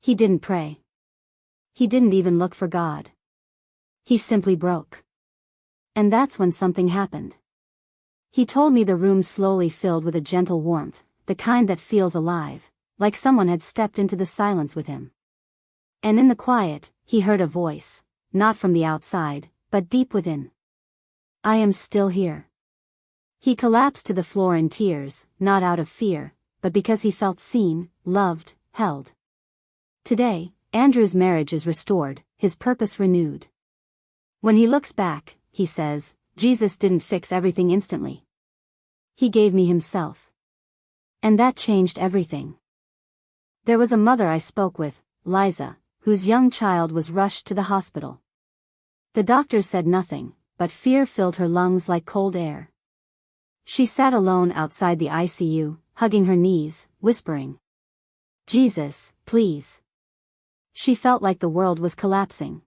He didn't pray. He didn't even look for God. He simply broke. And that's when something happened. He told me the room slowly filled with a gentle warmth, the kind that feels alive, like someone had stepped into the silence with him. And in the quiet, he heard a voice, not from the outside, but deep within. "I am still here." He collapsed to the floor in tears, not out of fear, but because he felt seen, loved, held. Today, Andrew's marriage is restored, his purpose renewed. When he looks back, he says, "Jesus didn't fix everything instantly. He gave me Himself. And that changed everything." There was a mother I spoke with, Liza, whose young child was rushed to the hospital. The doctors said nothing, but fear filled her lungs like cold air. She sat alone outside the ICU, hugging her knees, whispering, "Jesus, please." She felt like the world was collapsing.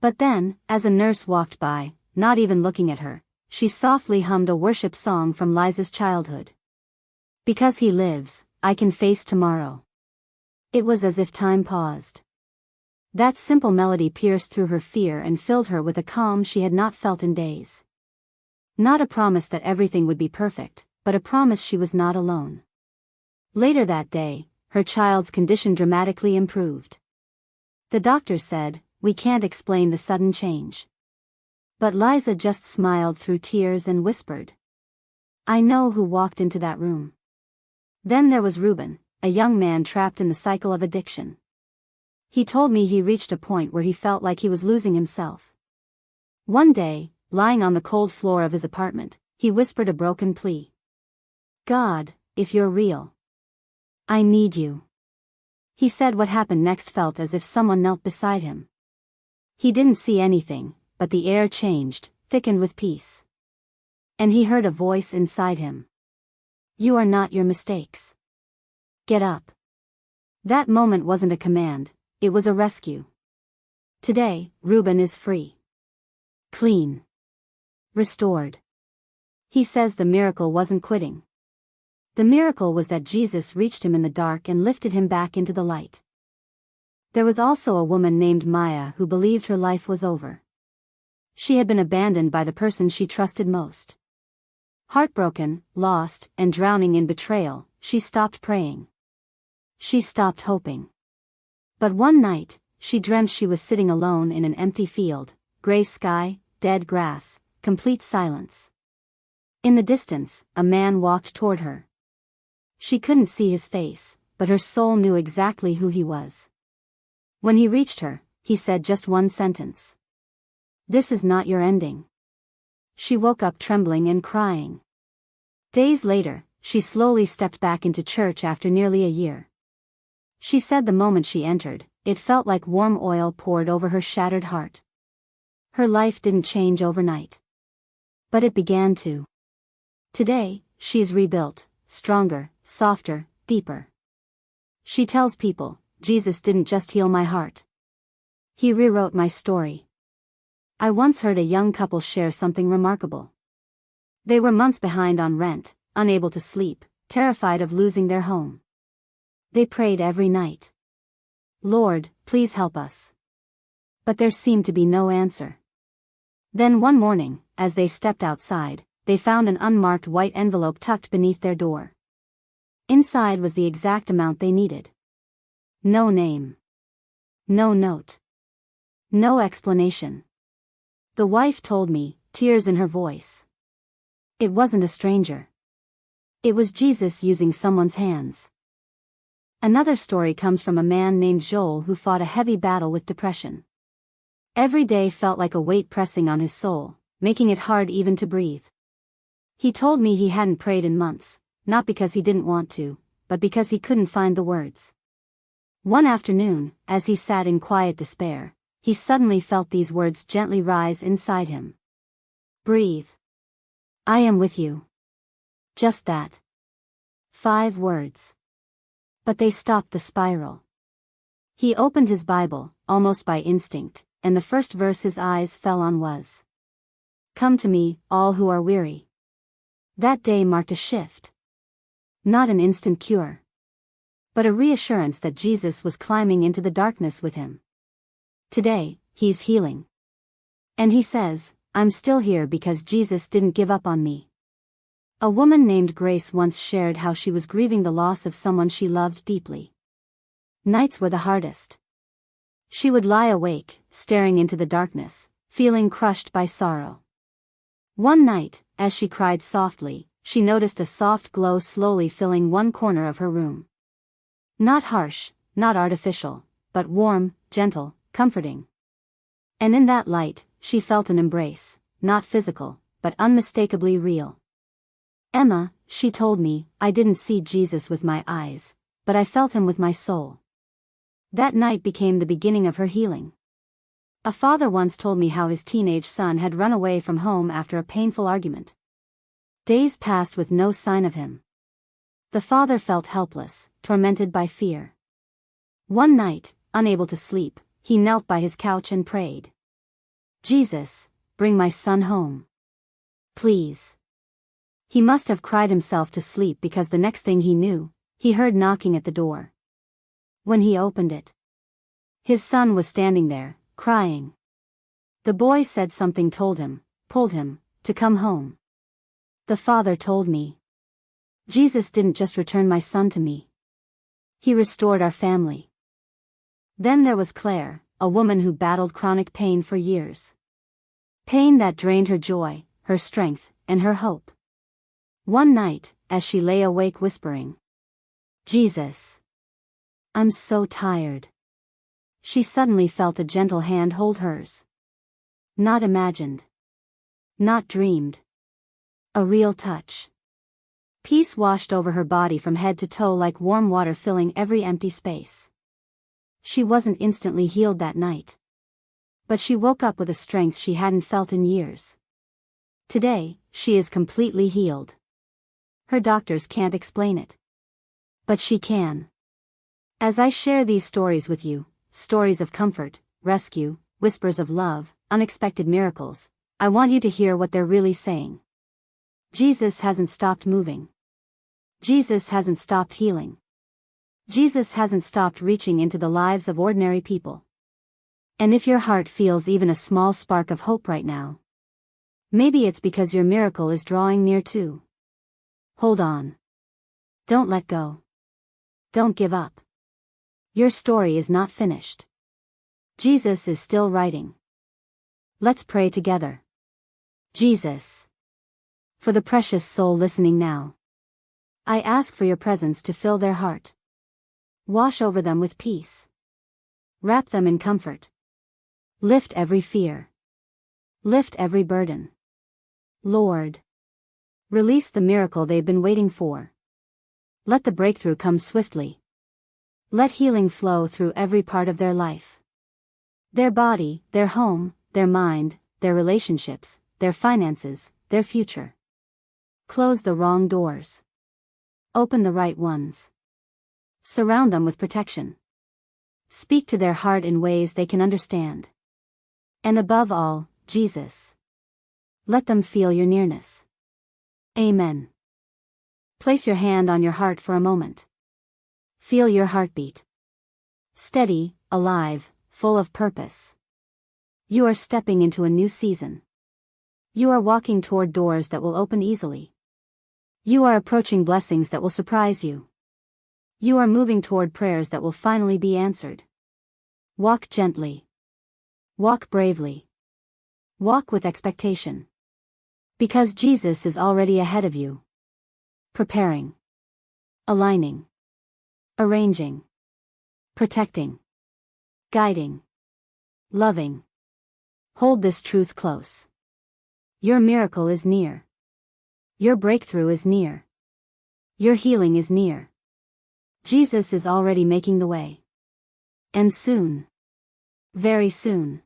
But then, as a nurse walked by, not even looking at her, she softly hummed a worship song from Liza's childhood. "Because He lives, I can face tomorrow." It was as if time paused. That simple melody pierced through her fear and filled her with a calm she had not felt in days. Not a promise that everything would be perfect, but a promise she was not alone. Later that day, her child's condition dramatically improved. The doctor said, "We can't explain the sudden change." But Liza just smiled through tears and whispered, "I know who walked into that room." Then there was Reuben, a young man trapped in the cycle of addiction. He told me he reached a point where he felt like he was losing himself. One day, lying on the cold floor of his apartment, he whispered a broken plea. "God, if you're real, I need you." He said what happened next felt as if someone knelt beside him. He didn't see anything, but the air changed, thickened with peace. And he heard a voice inside him. "You are not your mistakes. Get up." That moment wasn't a command, it was a rescue. Today, Reuben is free. Clean. Restored. He says the miracle wasn't quitting. The miracle was that Jesus reached him in the dark and lifted him back into the light. There was also a woman named Maya who believed her life was over. She had been abandoned by the person she trusted most. Heartbroken, lost, and drowning in betrayal, she stopped praying. She stopped hoping. But one night, she dreamt she was sitting alone in an empty field, gray sky, dead grass, complete silence. In the distance, a man walked toward her. She couldn't see his face, but her soul knew exactly who he was. When he reached her, he said just one sentence. "This is not your ending." She woke up trembling and crying. Days later, she slowly stepped back into church after nearly a year. She said the moment she entered, it felt like warm oil poured over her shattered heart. Her life didn't change overnight. But it began to. Today, she's rebuilt, stronger, softer, deeper. She tells people, "Jesus didn't just heal my heart. He rewrote my story." I once heard a young couple share something remarkable. They were months behind on rent, unable to sleep, terrified of losing their home. They prayed every night. "Lord, please help us." But there seemed to be no answer. Then one morning, as they stepped outside, they found an unmarked white envelope tucked beneath their door. Inside was the exact amount they needed. No name. No note. No explanation. The wife told me, tears in her voice. It wasn't a stranger. It was Jesus using someone's hands. Another story comes from a man named Joel who fought a heavy battle with depression. Every day felt like a weight pressing on his soul, making it hard even to breathe. He told me he hadn't prayed in months, not because he didn't want to, but because he couldn't find the words. One afternoon, as he sat in quiet despair, he suddenly felt these words gently rise inside him. "Breathe. I am with you." Just that. 5 words. But they stopped the spiral. He opened his Bible, almost by instinct, and the first verse his eyes fell on was, "Come to me, all who are weary." That day marked a shift. Not an instant cure, but a reassurance that Jesus was climbing into the darkness with him. Today, he's healing. And he says, "I'm still here because Jesus didn't give up on me." A woman named Grace once shared how she was grieving the loss of someone she loved deeply. Nights were the hardest. She would lie awake, staring into the darkness, feeling crushed by sorrow. One night, as she cried softly, she noticed a soft glow slowly filling one corner of her room. Not harsh, not artificial, but warm, gentle, comforting. And in that light, she felt an embrace, not physical, but unmistakably real. "Emma," she told me, "I didn't see Jesus with my eyes, but I felt him with my soul." That night became the beginning of her healing. A father once told me how his teenage son had run away from home after a painful argument. Days passed with no sign of him. The father felt helpless, tormented by fear. One night, unable to sleep, he knelt by his couch and prayed. "Jesus, bring my son home. Please." He must have cried himself to sleep because the next thing he knew, he heard knocking at the door. When he opened it, his son was standing there, crying. The boy said something pulled him, to come home. The father told me, "Jesus didn't just return my son to me. He restored our family." Then there was Claire, a woman who battled chronic pain for years. Pain that drained her joy, her strength, and her hope. One night, as she lay awake whispering, "Jesus, I'm so tired," she suddenly felt a gentle hand hold hers. Not imagined. Not dreamed. A real touch. Peace washed over her body from head to toe like warm water filling every empty space. She wasn't instantly healed that night. But she woke up with a strength she hadn't felt in years. Today, she is completely healed. Her doctors can't explain it. But she can. As I share these stories with you, stories of comfort, rescue, whispers of love, unexpected miracles, I want you to hear what they're really saying. Jesus hasn't stopped moving. Jesus hasn't stopped healing. Jesus hasn't stopped reaching into the lives of ordinary people. And if your heart feels even a small spark of hope right now, maybe it's because your miracle is drawing near too. Hold on. Don't let go. Don't give up. Your story is not finished. Jesus is still writing. Let's pray together. Jesus. For the precious soul listening now, I ask for your presence to fill their heart. Wash over them with peace. Wrap them in comfort. Lift every fear. Lift every burden. Lord, release the miracle they've been waiting for. Let the breakthrough come swiftly. Let healing flow through every part of their life. Their body, their home, their mind, their relationships, their finances, their future. Close the wrong doors. Open the right ones. Surround them with protection. Speak to their heart in ways they can understand. And above all, Jesus, let them feel your nearness. Amen. Place your hand on your heart for a moment. Feel your heartbeat. Steady, alive, full of purpose. You are stepping into a new season. You are walking toward doors that will open easily. You are approaching blessings that will surprise you. You are moving toward prayers that will finally be answered. Walk gently. Walk bravely. Walk with expectation. Because Jesus is already ahead of you. Preparing. Aligning. Arranging. Protecting. Guiding. Loving. Hold this truth close. Your miracle is near. Your breakthrough is near. Your healing is near. Jesus is already making the way. And soon, very soon,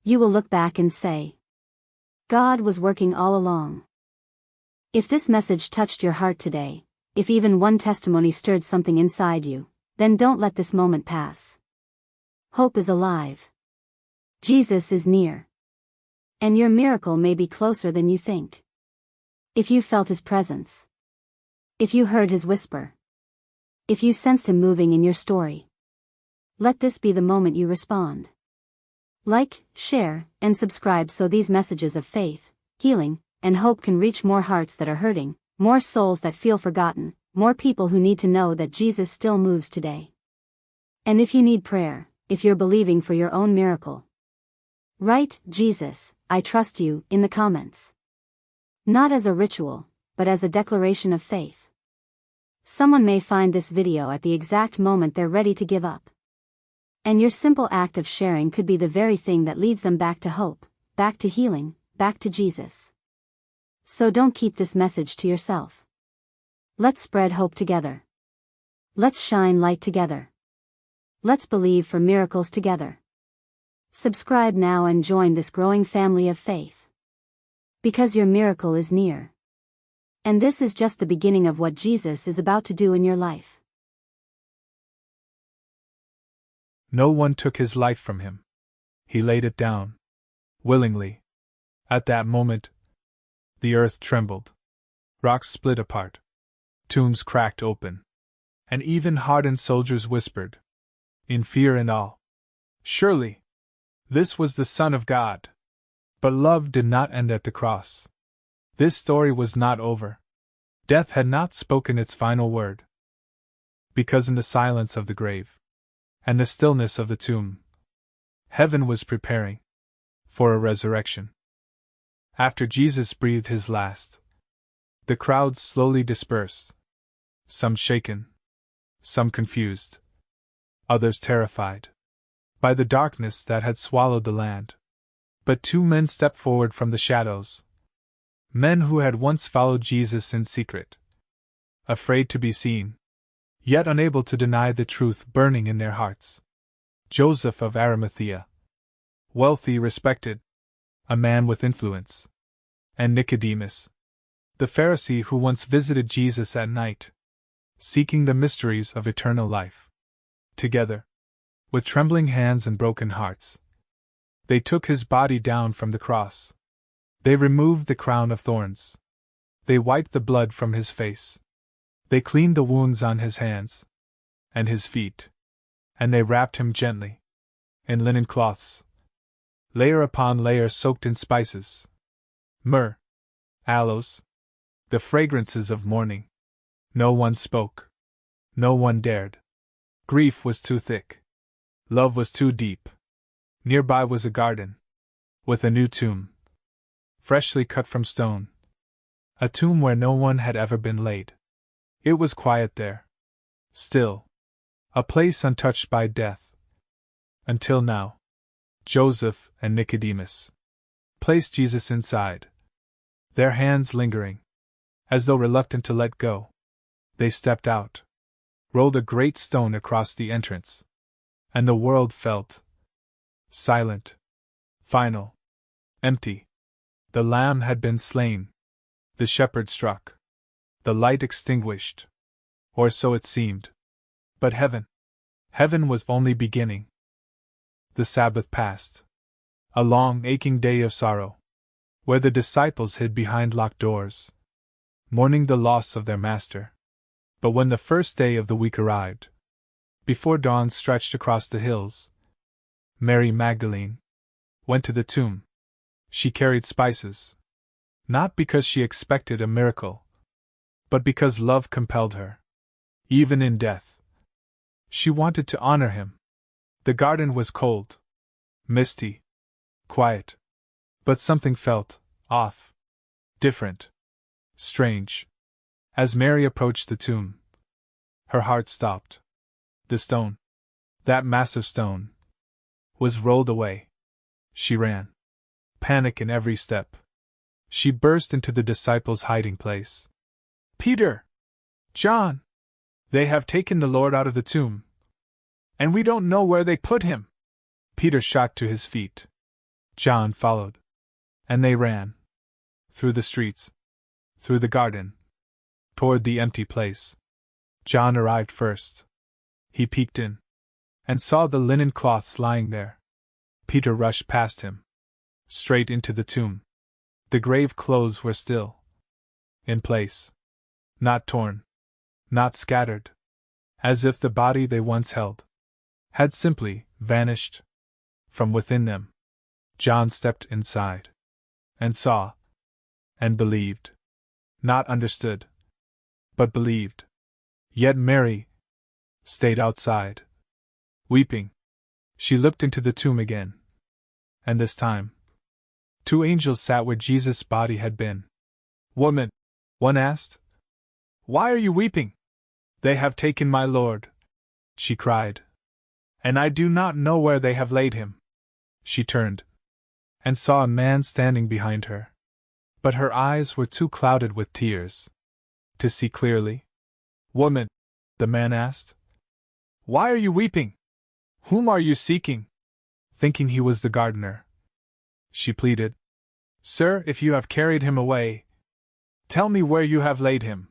you will look back and say, God was working all along. If this message touched your heart today, if even one testimony stirred something inside you, then don't let this moment pass. Hope is alive. Jesus is near. And your miracle may be closer than you think. If you felt his presence. If you heard his whisper. If you sensed him moving in your story. Let this be the moment you respond. Like, share, and subscribe so these messages of faith, healing, and hope can reach more hearts that are hurting, more souls that feel forgotten, more people who need to know that Jesus still moves today. And if you need prayer, if you're believing for your own miracle, write, Jesus, I trust you, in the comments. Not as a ritual, but as a declaration of faith. Someone may find this video at the exact moment they're ready to give up. And your simple act of sharing could be the very thing that leads them back to hope, back to healing, back to Jesus. So don't keep this message to yourself. Let's spread hope together. Let's shine light together. Let's believe for miracles together. Subscribe now and join this growing family of faith. Because your miracle is near. And this is just the beginning of what Jesus is about to do in your life. No one took his life from him. He laid it down. Willingly. At that moment, the earth trembled. Rocks split apart. Tombs cracked open. And even hardened soldiers whispered, in fear and awe, surely, this was the Son of God. But love did not end at the cross. This story was not over. Death had not spoken its final word. Because in the silence of the grave, and the stillness of the tomb, heaven was preparing for a resurrection. After Jesus breathed his last, the crowds slowly dispersed, some shaken, some confused, others terrified by the darkness that had swallowed the land. But two men stepped forward from the shadows, men who had once followed Jesus in secret, afraid to be seen, yet unable to deny the truth burning in their hearts. Joseph of Arimathea, wealthy, respected, a man with influence, and Nicodemus, the Pharisee who once visited Jesus at night, seeking the mysteries of eternal life. Together, with trembling hands and broken hearts, they took his body down from the cross. They removed the crown of thorns. They wiped the blood from his face. They cleaned the wounds on his hands and his feet, and they wrapped him gently in linen cloths, layer upon layer soaked in spices, myrrh, aloes, the fragrances of mourning. No one spoke. No one dared. Grief was too thick. Love was too deep. Nearby was a garden, with a new tomb, freshly cut from stone. A tomb where no one had ever been laid. It was quiet there. Still. A place untouched by death. Until now. Joseph and Nicodemus placed Jesus inside. Their hands lingering. As though reluctant to let go. They stepped out. Rolled a great stone across the entrance. And the world felt silent. Final. Empty. The lamb had been slain. The shepherd struck. The light extinguished. Or so it seemed. But heaven was only beginning. The Sabbath passed. A long, aching day of sorrow, where the disciples hid behind locked doors, mourning the loss of their master. But when the first day of the week arrived, before dawn stretched across the hills, Mary Magdalene went to the tomb. She carried spices, not because she expected a miracle, but because love compelled her. Even in death, she wanted to honor him. The garden was cold, misty, quiet, but something felt off, different, strange. As Mary approached the tomb, her heart stopped. The stone, that massive stone, was rolled away. She ran, panic in every step. She burst into the disciples' hiding place. Peter! John! They have taken the Lord out of the tomb. And we don't know where they put him. Peter shot to his feet. John followed. And they ran. Through the streets. Through the garden. Toward the empty place. John arrived first. He peeked in. And saw the linen cloths lying there. Peter rushed past him. Straight into the tomb. The grave clothes were still. In place. Not torn. Not scattered. As if the body they once held had simply vanished from within them. John stepped inside. And saw. And believed. Not understood. But believed. Yet Mary stayed outside. Weeping. She looked into the tomb again. And this time, 2 angels sat where Jesus' body had been. Woman, one asked, why are you weeping? They have taken my Lord, she cried. And I do not know where they have laid him. She turned, and saw a man standing behind her. But her eyes were too clouded with tears to see clearly. Woman, the man asked, why are you weeping? Whom are you seeking? Thinking he was the gardener. She pleaded, Sir, if you have carried him away, tell me where you have laid him.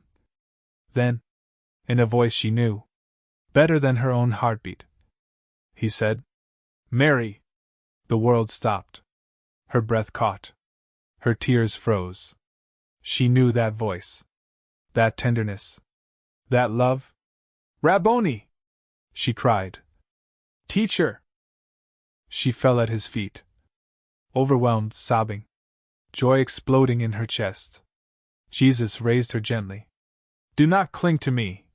Then, in a voice she knew, better than her own heartbeat, he said, Mary. The world stopped. Her breath caught. Her tears froze. She knew that voice. That tenderness. That love. Rabboni! She cried. Teacher! She fell at his feet. Overwhelmed, sobbing. Joy exploding in her chest. Jesus raised her gently. Do not cling to me.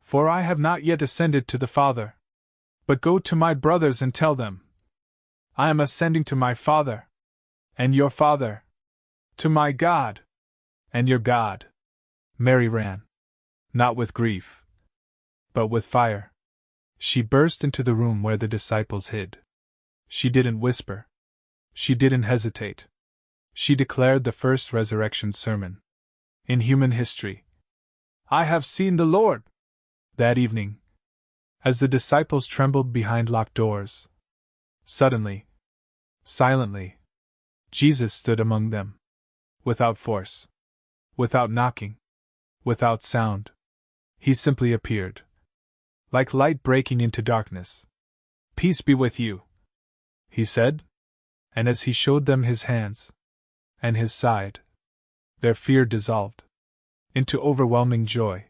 For I have not yet ascended to the Father. But go to my brothers and tell them. I am ascending to my Father. And your Father. To my God. And your God. Mary ran. Not with grief. But with fire. She burst into the room where the disciples hid. She didn't whisper. She didn't hesitate. She declared the first resurrection sermon in human history. I have seen the Lord! That evening, as the disciples trembled behind locked doors, suddenly, silently, Jesus stood among them. Without force. Without knocking. Without sound. He simply appeared. Like light breaking into darkness. Peace be with you, he said. And as he showed them his hands and his side, their fear dissolved into overwhelming joy.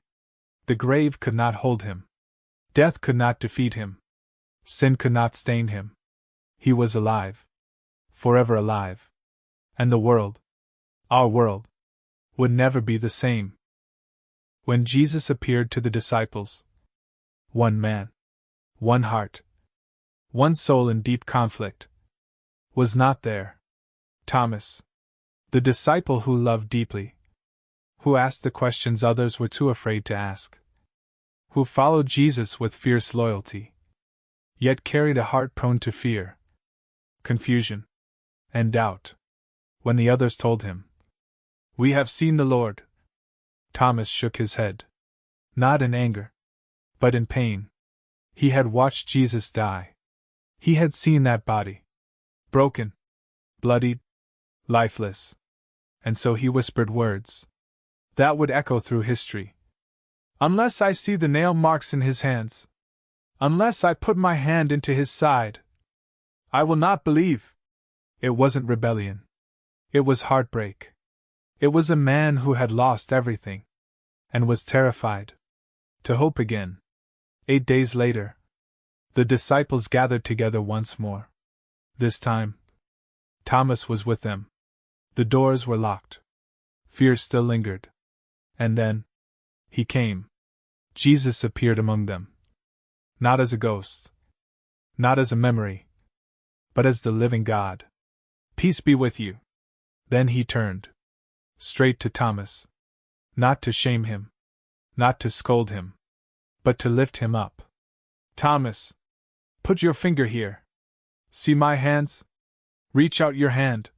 The grave could not hold him. Death could not defeat him. Sin could not stain him. He was alive. Forever alive. And the world, our world, would never be the same. When Jesus appeared to the disciples, one man, one heart, one soul in deep conflict, was not there. Thomas, The disciple who loved deeply, who asked the questions others were too afraid to ask, who followed Jesus with fierce loyalty, yet carried a heart prone to fear, confusion, and doubt. When the others told him, "We have seen the Lord," Thomas shook his head, not in anger, but in pain. He had watched Jesus die. He had seen that body, broken, bloodied, lifeless. And so he whispered words that would echo through history. "Unless I see the nail marks in his hands, unless I put my hand into his side, I will not believe." It wasn't rebellion. It was heartbreak. It was a man who had lost everything, and was terrified to hope again. 8 days later, the disciples gathered together once more. This time, Thomas was with them. The doors were locked. Fear still lingered. And then, he came. Jesus appeared among them. Not as a ghost. Not as a memory. But as the living God. "Peace be with you." Then he turned. Straight to Thomas. Not to shame him. Not to scold him. But to lift him up. "Thomas, put your finger here. See my hands? Reach out your hand.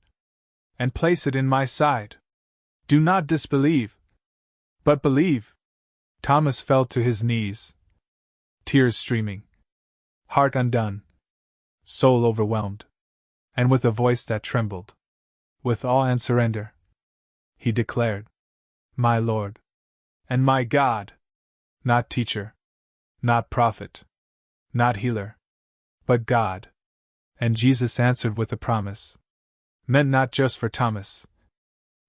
And place it in my side. Do not disbelieve, but believe." Thomas fell to his knees, tears streaming, heart undone, soul overwhelmed, and with a voice that trembled with awe and surrender, he declared, "My Lord and my God." Not teacher, not prophet, not healer, but God. And Jesus answered with a promise, meant not just for Thomas,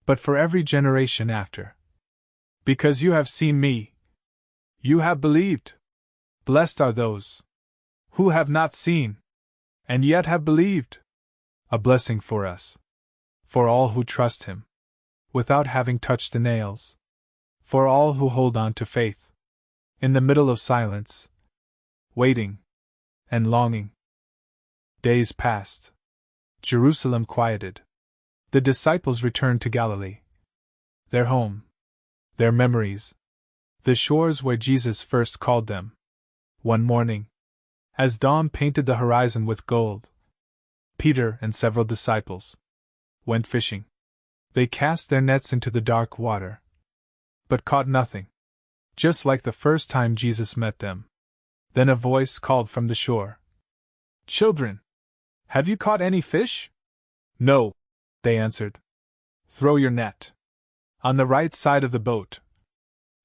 but for every generation after. "Because you have seen me, you have believed. Blessed are those who have not seen, and yet have believed." A blessing for us, for all who trust Him, without having touched the nails, for all who hold on to faith, in the middle of silence, waiting, and longing. Days passed. Jerusalem quieted. The disciples returned to Galilee. Their home. Their memories. The shores where Jesus first called them. One morning, as dawn painted the horizon with gold, Peter and several disciples went fishing. They cast their nets into the dark water, but caught nothing, just like the first time Jesus met them. Then a voice called from the shore, "Children, have you caught any fish?" "No," they answered. "Throw your net on the right side of the boat,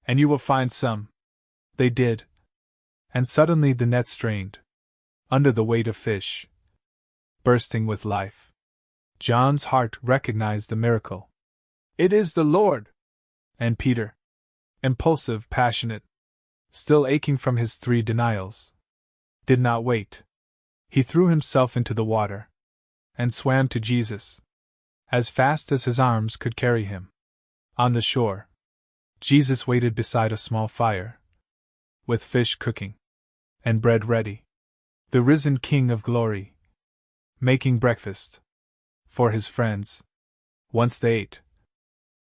and you will find some." They did, and suddenly the net strained under the weight of fish, bursting with life. John's heart recognized the miracle. "It is the Lord!" And Peter, impulsive, passionate, still aching from his 3 denials, did not wait. He threw himself into the water and swam to Jesus, as fast as his arms could carry him. On the shore, Jesus waited beside a small fire, with fish cooking and bread ready. The risen King of Glory, making breakfast for his friends. Once they ate,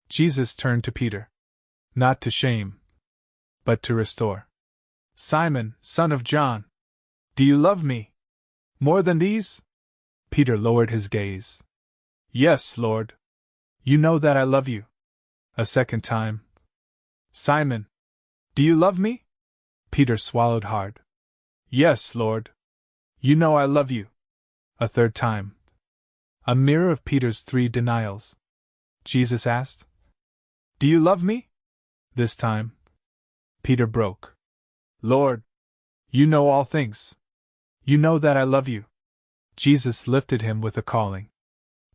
Jesus turned to Peter, not to shame, but to restore. "Simon, son of John, do you love me more than these?" Peter lowered his gaze. "Yes, Lord. You know that I love you." A second time. "Simon, do you love me?" Peter swallowed hard. "Yes, Lord. You know I love you." A third time. A mirror of Peter's 3 denials. Jesus asked, "Do you love me?" This time, Peter broke. "Lord, you know all things. You know that I love you." Jesus lifted him with a calling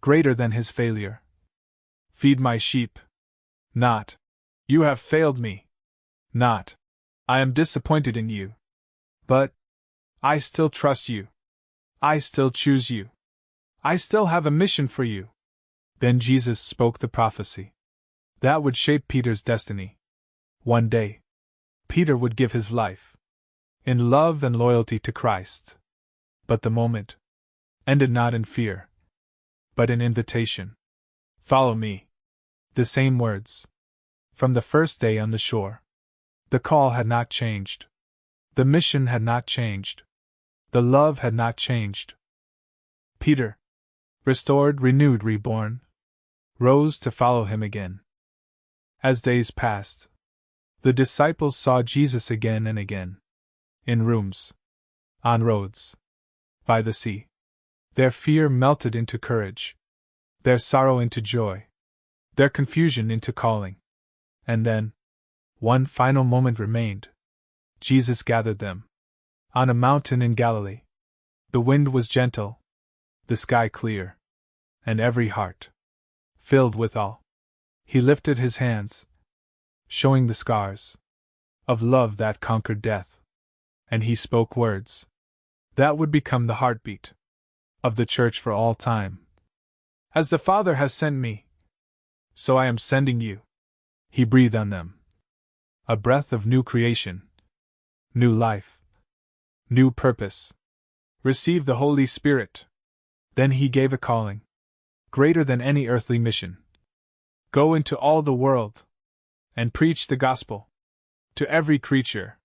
greater than his failure. "Feed my sheep." Not, "You have failed me." Not, "I am disappointed in you." But, "I still trust you. I still choose you. I still have a mission for you." Then Jesus spoke the prophecy that would shape Peter's destiny. One day, Peter would give his life in love and loyalty to Christ. But the moment ended not in fear, but in invitation. Follow me. The same words. From the first day on the shore. The call had not changed. The mission had not changed. The love had not changed. Peter, restored, renewed, reborn, rose to follow him again. As days passed, the disciples saw Jesus again and again. In rooms, on roads, by the sea. Their fear melted into courage, their sorrow into joy, their confusion into calling. And then, one final moment remained. Jesus gathered them. On a mountain in Galilee. The wind was gentle, the sky clear, and every heart filled with awe. He lifted his hands, showing the scars of love that conquered death, and he spoke words that would become the heartbeat of the church for all time. As the Father has sent me, so I am sending you. He breathed on them. A breath of new creation, new life, new purpose. Receive the Holy Spirit. Then he gave a calling, greater than any earthly mission. Go into all the world, and preach the gospel to every creature.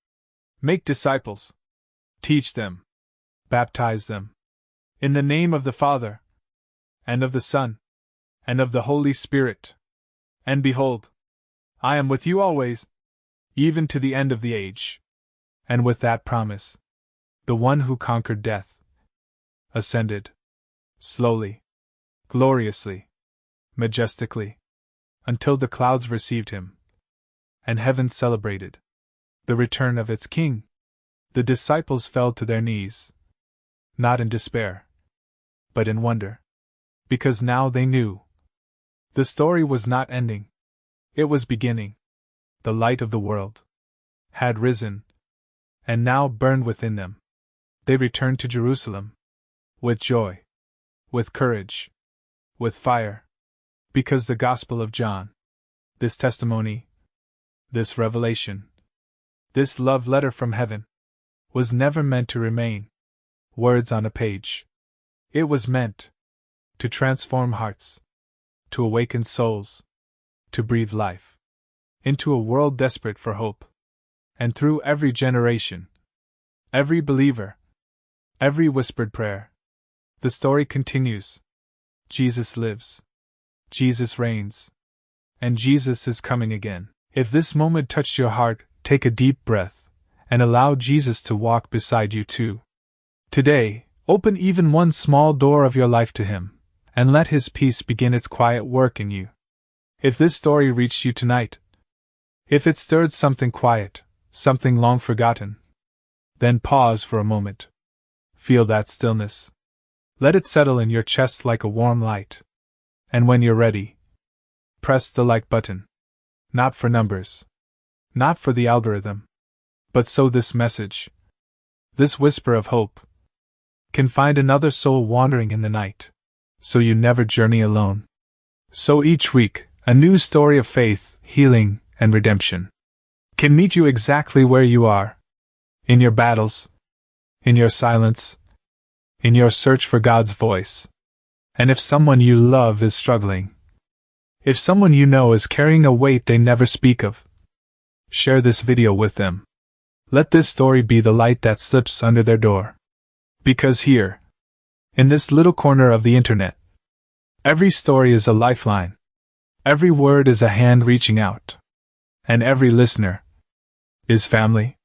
Make disciples. Teach them. Baptize them. In the name of the Father, and of the Son, and of the Holy Spirit. And behold, I am with you always, even to the end of the age. And with that promise, the one who conquered death ascended, slowly, gloriously, majestically, until the clouds received him, and heaven celebrated the return of its King. The disciples fell to their knees, not in despair, but in wonder, because now they knew the story was not ending, it was beginning. The light of the world had risen, and now burned within them. They returned to Jerusalem, with joy, with courage, with fire, because the Gospel of John, this testimony, this revelation, this love letter from heaven, was never meant to remain words on a page. It was meant to transform hearts, to awaken souls, to breathe life into a world desperate for hope. And through every generation, every believer, every whispered prayer, the story continues. Jesus lives, Jesus reigns, and Jesus is coming again. If this moment touched your heart, take a deep breath and allow Jesus to walk beside you too. Today, open even one small door of your life to Him, and let His peace begin its quiet work in you. If this story reached you tonight, if it stirred something quiet, something long forgotten, then pause for a moment. Feel that stillness. Let it settle in your chest like a warm light. And when you're ready, press the like button. Not for numbers, not for the algorithm, but so this message, this whisper of hope, can find another soul wandering in the night, so you never journey alone. So each week, a new story of faith, healing, and redemption can meet you exactly where you are, in your battles, in your silence, in your search for God's voice. And if someone you love is struggling, if someone you know is carrying a weight they never speak of, share this video with them. Let this story be the light that slips under their door. Because here, in this little corner of the internet, every story is a lifeline, every word is a hand reaching out, and every listener is family.